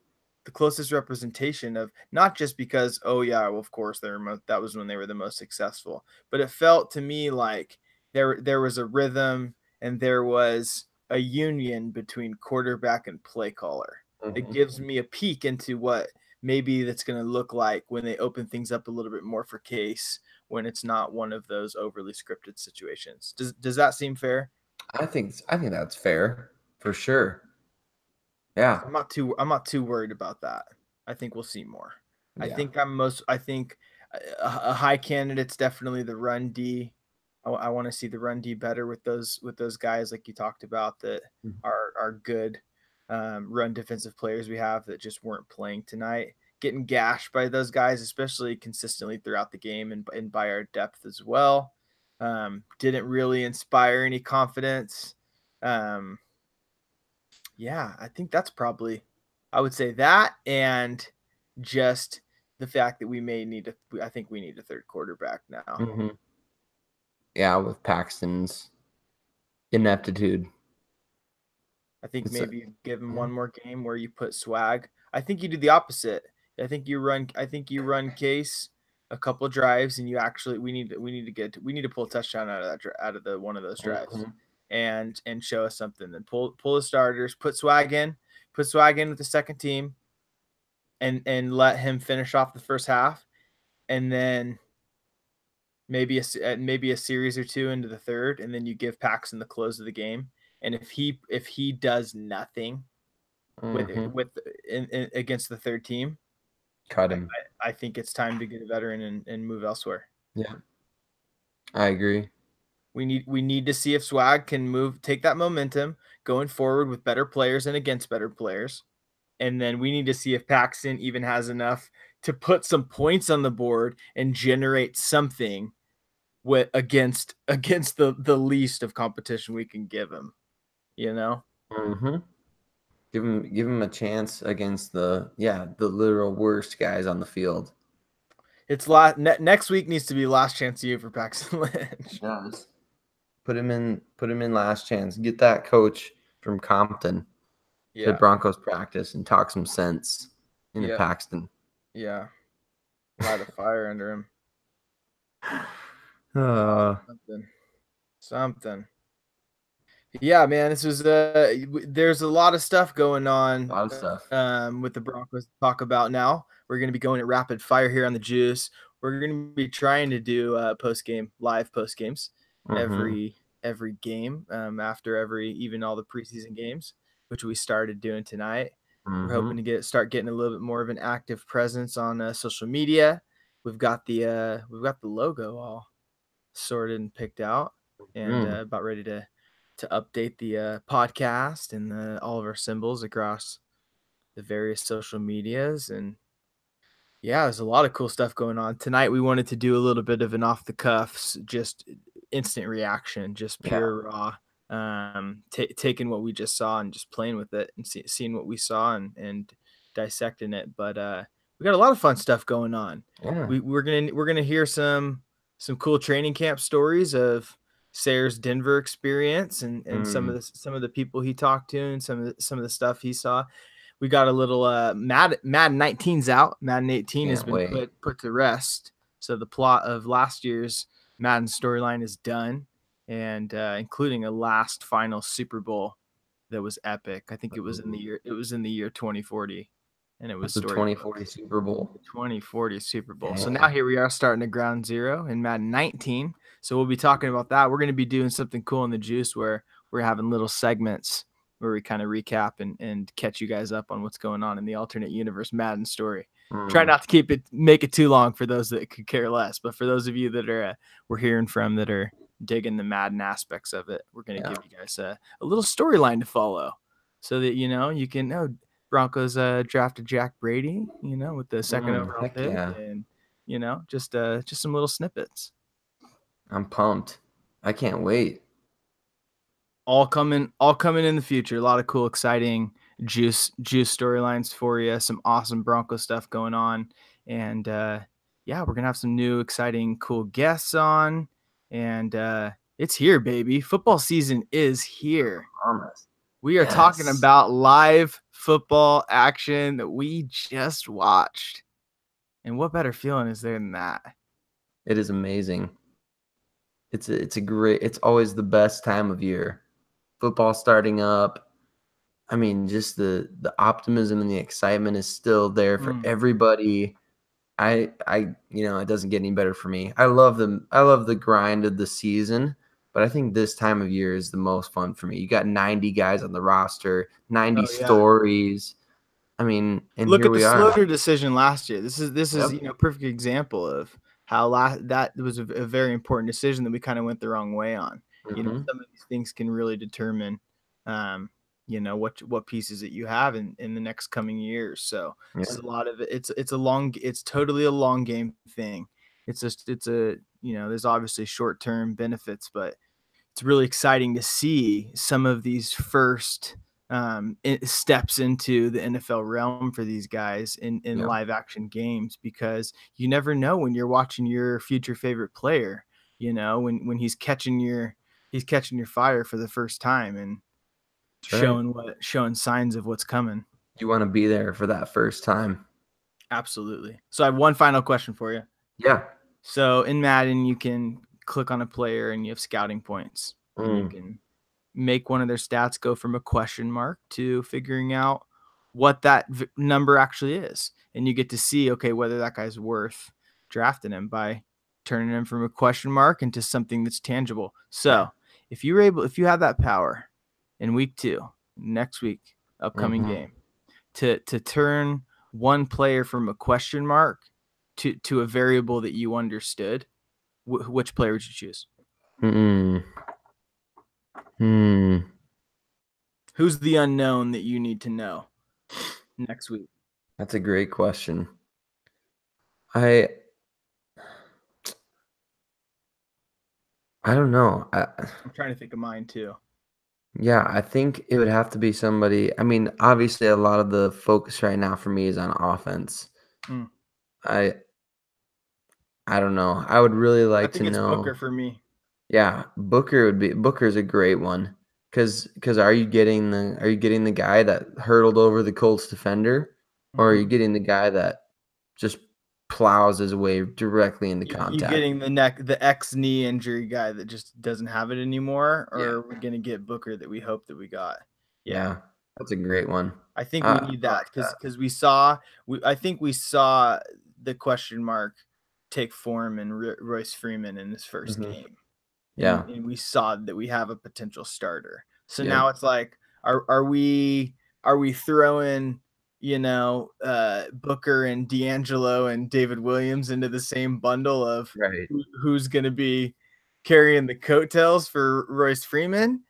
The closest representation of, not just because, oh yeah, well, of course that was when they were the most successful, but it felt to me like there was a rhythm and there was a union between quarterback and play caller. It gives me a peek into what maybe that's going to look like when they open things up a little bit more for Case, when it's not one of those overly scripted situations. Does that seem fair? I think that's fair for sure. Yeah. I'm not too worried about that. I think we'll see more. Yeah. I think a high candidate's definitely the run D. I want to see the run D better with those guys like you talked about that are good run defensive players we have that just weren't playing tonight. Getting gashed by those guys, especially consistently throughout the game and by our depth as well. Didn't really inspire any confidence. Yeah, I think that's probably, I would say that, and just the fact that I think we need a third quarterback now. Yeah, with Paxton's ineptitude. I think maybe give him one more game where you put Swag. I think you do the opposite. I think you run Case a couple drives, and we need to pull a touchdown out of one of those drives, and show us something. Then pull the starters, put Swag in with the second team, and let him finish off the first half, and then maybe a series or two into the third, and then you give Paxton the close of the game. And if he does nothing against the third team, cut him. I think it's time to get a veteran and move elsewhere. Yeah, I agree. We need to see if Swag can take that momentum going forward with better players and against better players. And then we need to see if Paxton even has enough to put some points on the board and generate something against the least of competition we can give him. You know? Give him a chance against the literal worst guys on the field. It's next week needs to be last chance you for Paxton Lynch. It does. Put him in last chance. Get that coach from Compton to Broncos practice and talk some sense into Paxton. Yeah. Light a fire under him. Something. Yeah, man, this was there's a lot of stuff going on. A lot of stuff. With the Broncos to talk about now. We're going to be going at rapid fire here on the Juice. We're going to be trying to do live post games every game after even all the preseason games, which we started doing tonight. We're hoping to start getting a little bit more of an active presence on social media. We've got the logo all sorted and picked out, and about ready to update the podcast and all of our symbols across the various social medias. And yeah, there's a lot of cool stuff going on tonight. We wanted to do a little bit of an off the cuffs, just instant reaction, just pure raw, taking what we just saw and just playing with it and seeing what we saw and dissecting it. But we got a lot of fun stuff going on. Yeah. We're gonna hear some cool training camp stories of Sayre's Denver experience and some of the people he talked to and some of the stuff he saw. We got a little Madden 19's out. Madden 18 has been put to rest. So the plot of last year's Madden storyline is done, and including a last final Super Bowl that was epic. I think it was in the year 2040. And it was the 2040 Super Bowl. 2040 Super Bowl. Yeah. So now here we are starting at ground zero in Madden 19. So we'll be talking about that. We're going to be doing something cool in the Juice where we're having little segments where we kind of recap and catch you guys up on what's going on in the alternate universe Madden story. Try not to make it too long for those that could care less. But for those of you that we're hearing from that are digging the Madden aspects of it, we're going to give you guys a little storyline to follow so that, you can know Broncos drafted Jack Brady, with the second overall pick, and just some little snippets. I'm pumped. I can't wait. All coming in the future. A lot of cool, exciting juice storylines for you. Some awesome Bronco stuff going on, and we're gonna have some new, exciting, cool guests on. And it's here, baby. Football season is here. We are talking about live football action that we just watched. And what better feeling is there than that? It is amazing. It's always the best time of year. Football starting up. I mean, just the optimism and the excitement is still there for everybody. It doesn't get any better for me. I love the grind of the season, but I think this time of year is the most fun for me. You got 90 guys on the roster, 90 stories. I mean, and look here at the we are. Slaughter decision last year. This is a perfect example of how that was a very important decision that we kind of went the wrong way on. Some of these things can really determine what pieces that you have in the next coming years. So this is a lot of it. It's totally a long game thing. There's obviously short-term benefits, but it's really exciting to see some of these first steps into the NFL realm for these guys in live action games, because you never know when you're watching your future favorite player, when he's catching your fire for the first time and showing signs of what's coming. You want to be there for that first time. Absolutely. So I have one final question for you. Yeah. So in Madden, you can click on a player and you have scouting points. And you can make one of their stats go from a question mark to figuring out what that number actually is. And you get to see, okay, whether that guy's worth drafting him by turning him from a question mark into something that's tangible. So if you have that power in week 2, next week, upcoming game, to turn one player from a question mark to a variable that you understood, which player would you choose? Who's the unknown that you need to know next week? That's a great question. I don't know. I'm trying to think of mine too. Yeah, I think it would have to be somebody. I mean, obviously, a lot of the focus right now for me is on offense. I don't know. I would really like to know. Booker for me. Yeah, Booker's a great one. Because are you getting the guy that hurdled over the Colts defender, or are you getting the guy that just plows his way directly into contact? You getting the X knee injury guy that just doesn't have it anymore, or are we gonna get Booker that we hope that we got? Yeah, that's a great one. I think we need that because I think we saw the question mark take form in Royce Freeman in this first game. Yeah. And we saw that we have a potential starter. So now it's like, are we throwing, Booker and D'Angelo and David Williams into the same bundle of who's going to be carrying the coattails for Royce Freeman?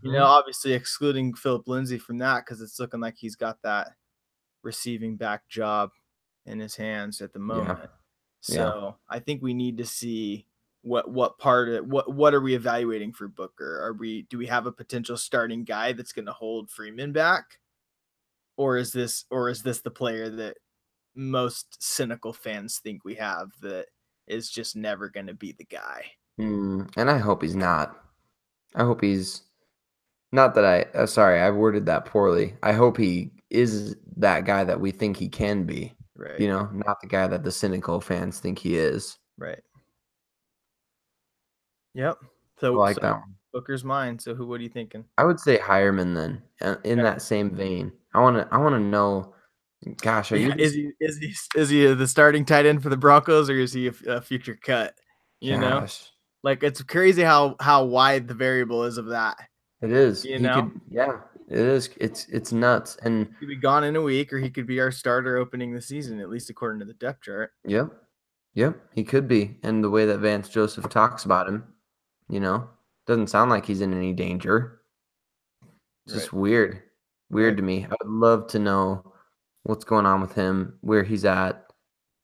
Obviously excluding Philip Lindsay from that, because it's looking like he's got that receiving back job in his hands at the moment. So I think we need to see what are we evaluating for Booker? Do we have a potential starting guy that's going to hold Freeman back? Or is this the player that most cynical fans think we have that is just never going to be the guy? And I hope he's not. I hope he's not that sorry, I worded that poorly. I hope he is that guy that we think he can be. Right. Not the guy that the cynical fans think he is. Right. Yep. So I like that one. Booker's mine. So what are you thinking? I would say Hireman then. In that same vein, I want to know. Gosh, is he the starting tight end for the Broncos, or is he a future cut? Like, it's crazy how wide the variable is of that. It is. It is. It's nuts. And he could be gone in a week, or he could be our starter opening the season, at least according to the depth chart. Yep, he could be. And the way that Vance Joseph talks about him, doesn't sound like he's in any danger. It's just weird to me. I would love to know what's going on with him, where he's at,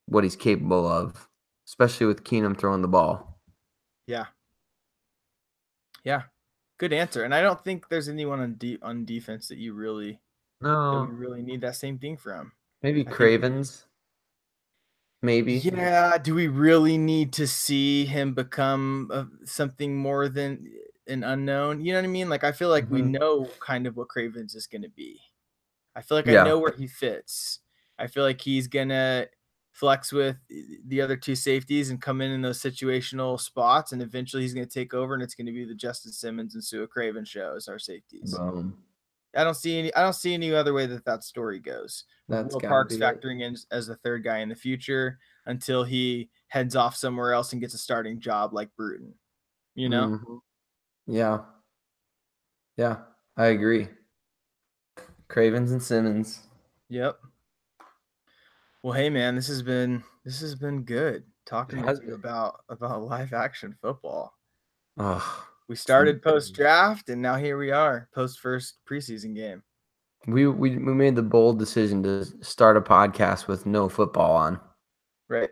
what he's capable of, especially with Keenum throwing the ball. Yeah. Good answer. And I don't think there's anyone on defense that you really that we really need that same thing from. Maybe Cravens. maybe. Yeah, do we really need to see him become something more than an unknown? You know what I mean? Like, I feel like we Mhm. know kind of what Cravens is going to be. I feel like I Yeah. know where he fits. I feel like he's going to flex with the other two safeties and come in those situational spots, and eventually he's going to take over, and it's going to be the Justin Simmons and Sua Craven show as our safeties. Boom. I don't see any other way that story goes. With That's Will gotta Parks be it. factoring in as the third guy in the future until he heads off somewhere else and gets a starting job like Bruton. You know? Mhm. Yeah. Yeah. I agree. Cravens and Simmons. Yep. Well, hey man, this has been good It talking with has you been. about live action football. Oh, We it's been started post draft and now here we are, post first preseason game. we made the bold decision to start a podcast with no football on. Right.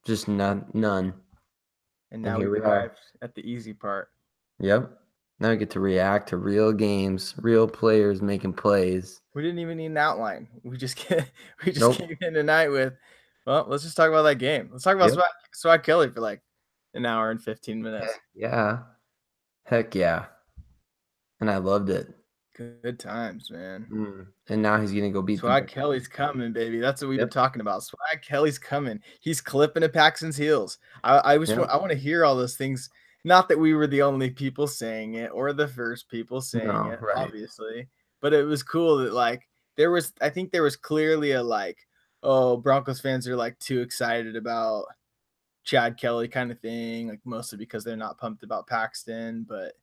Just none. And And now here we've we are. arrived at the easy part. Yep. Now we get to react to real games, real players making plays. We didn't even need an outline. We just Nope. came in tonight with, well, let's just talk about that game. Let's talk about Yep. Swag Kelly for like an hour and 15 minutes. Yeah. Heck yeah. And I loved it. Good times, man. And now he's gonna go beat the Swag Bears. Kelly's coming, baby. That's what we've been Yep. talking about. Swag Kelly's coming. He's clipping at Paxton's heels. I Yep. want to hear all those things. Not that we were the only people saying it or the first people saying No, it, right. obviously, but it was cool that like I think there was clearly a like, oh, Broncos fans are like too excited about Chad Kelly kind of thing, like mostly because they're not pumped about Paxton. But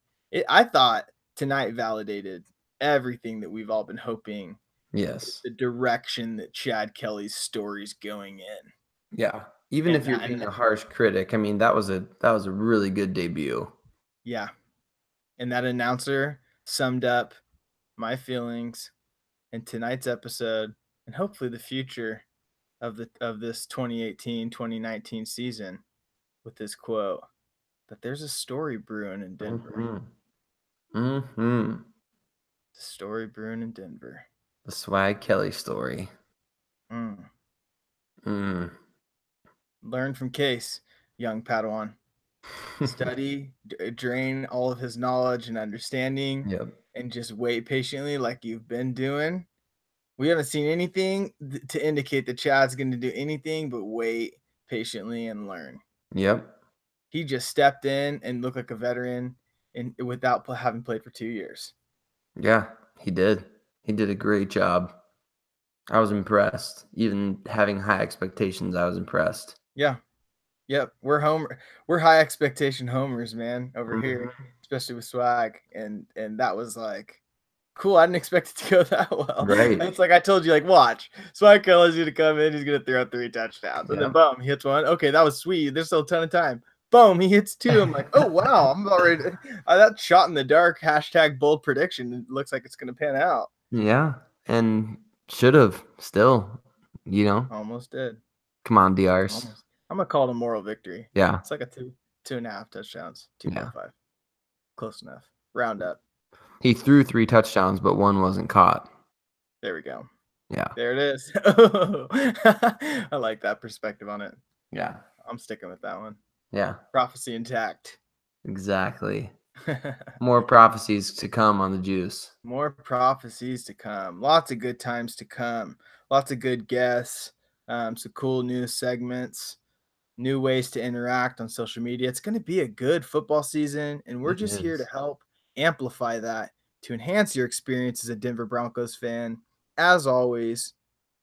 I thought tonight validated everything that we've all been hoping, Yes. the direction that Chad Kelly's story's going in. Yeah. Even And if you're being a harsh critic, I mean that was a really good debut. yeah. And that announcer summed up my feelings in tonight's episode and hopefully the future of this 2018-2019 season with this quote that there's a story brewing in Denver. Mm-hmm. The story brewing in Denver. The Swag Kelly story. Mm. Mm. Learn from Case, young Padawan. Study, drain all of his knowledge and understanding, Yep. and just wait patiently like you've been doing. We haven't seen anything to indicate that Chad's going to do anything but wait patiently and learn. Yep. He just stepped in and looked like a veteran and without having played for 2 years. Yeah, he did. He did a great job. I was impressed. Even having high expectations, I was impressed. Yeah. Yep. We're high expectation homers, man, over here, especially with Swag. And that was like cool. I didn't expect it to go that well. Right. It's like I told you, like, watch. Swag Kelly's gonna come in, he's gonna throw 3 touchdowns. And then Yep. boom, he hits one. Okay, that was sweet. There's still a ton of time. Boom, he hits 2. I'm like, oh wow, I'm already that shot in the dark, hashtag bold prediction. It looks like it's gonna pan out. Yeah, and should have still, you know. Almost did. Come on, DRs. Almost. I'm gonna call it a moral victory. Yeah. It's like a 2.5 touchdowns, 2.5. Yeah. Close enough. Round up. He threw 3 touchdowns, but one wasn't caught. There we go. Yeah. There it is. I like that perspective on it. Yeah. I'm sticking with that one. Yeah. Prophecy intact. Exactly. More prophecies to come on the juice. More prophecies to come. Lots of good times to come. Lots of good guests. Some cool news segments. New ways to interact on social media. It's going to be a good football season, and we're just here to help amplify that to enhance your experience as a Denver Broncos fan. As always,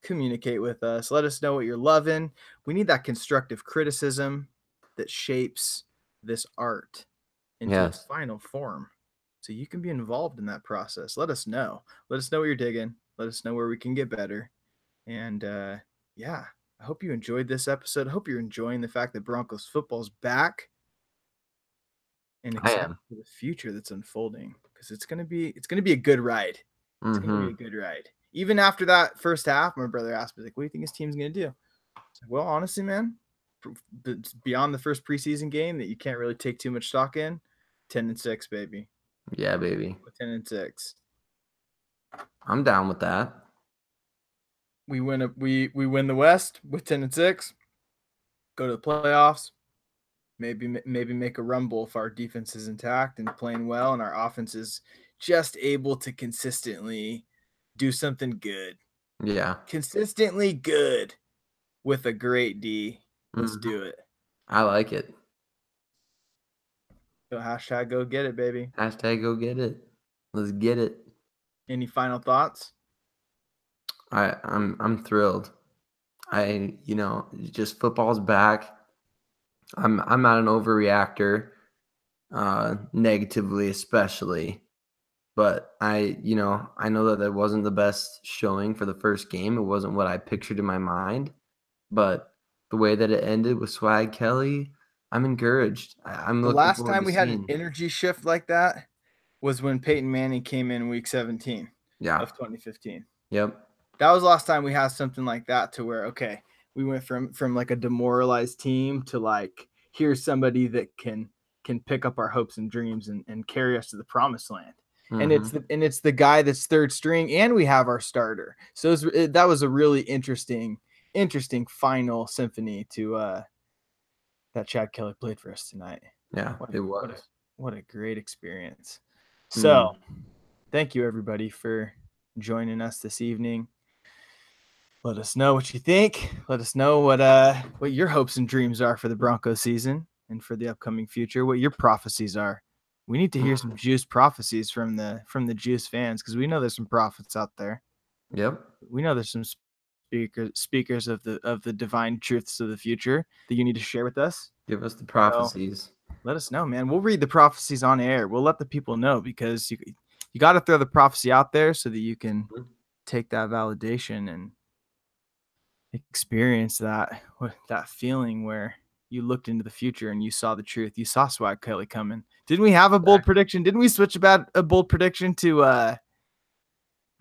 communicate with us. Let us know what you're loving. We need that constructive criticism that shapes this art into its final form, so you can be involved in that process. Let us know. Let us know what you're digging. Let us know where we can get better. And yeah, I hope you enjoyed this episode. I hope you're enjoying the fact that Broncos football's back, and excited for the future that's unfolding, because it's gonna be a good ride. It's gonna be a good ride. Even after that first half, my brother asked me, like, "What do you think his team's gonna do?" Like, well, honestly, man, beyond the first preseason game that you can't really take too much stock in, 10-6, baby. Yeah, baby. 10-6. I'm down with that. We win the West with 10-6. go to the playoffs, maybe make a rumble if our defense is intact and playing well, and our offense is just able to consistently do something good. Yeah. Consistently good with a great D. Let's do it. I like it. So hashtag go get it, baby. Hashtag go get it. Let's get it. Any final thoughts? I'm thrilled. Just football's back. I'm not an overreactor, negatively especially. But I know that wasn't the best showing for the first game. It wasn't what I pictured in my mind. But the way that it ended with Swag Kelly, I'm encouraged. I'm The looking last forward time to we had an seeing. energy shift like that was when Peyton Manning came in week 17 of 2015. Yep. That was the last time we had something like that, to where, okay, we went from like a demoralized team to like, here's somebody that can pick up our hopes and dreams and carry us to the promised land. And it's the guy that's third string, and we have our starter. So that was a really interesting final symphony to that Chad Kelly played for us tonight. Yeah, it was. What a great experience. So thank you, everybody, for joining us this evening. Let us know what you think. Let us know what your hopes and dreams are for the Broncos season and for the upcoming future, what your prophecies are. We need to hear some Juice prophecies from the Juice fans, because we know there's some prophets out there. Yep. We know there's some speakers of the divine truths of the future that you need to share with us. Give us the prophecies. So, let us know, man. We'll read the prophecies on air. We'll let the people know, because you got to throw the prophecy out there so that you can take that validation and experience that feeling where you looked into the future and you saw the truth. You saw Swag Kelly coming. Didn't we have a bold prediction? Didn't we switch about a bold prediction to I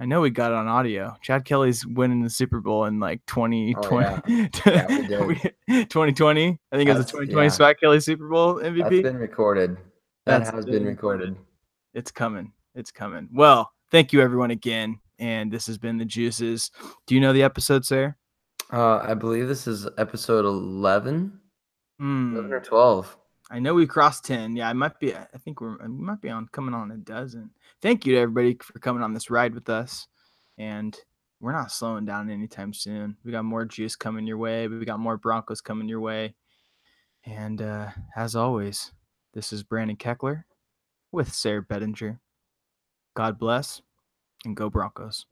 know we got it on audio. Chad Kelly's winning the Super Bowl in like 2020. 2020. I think it was the 2020 Swag Kelly Super Bowl MVP. That's been recorded. That has been recorded. It's coming. It's coming. Well, thank you everyone again. And this has been the Juices. Do you know the episode, Sayre? I believe this is episode 11. 11 or 12. I know we crossed 10. Yeah, I think we might be coming on a dozen. Thank you to everybody for coming on this ride with us. And we're not slowing down anytime soon. We got more juice coming your way. We got more Broncos coming your way. And as always, this is Brandon Keckler with Sayre Bedinger. God bless, and go Broncos.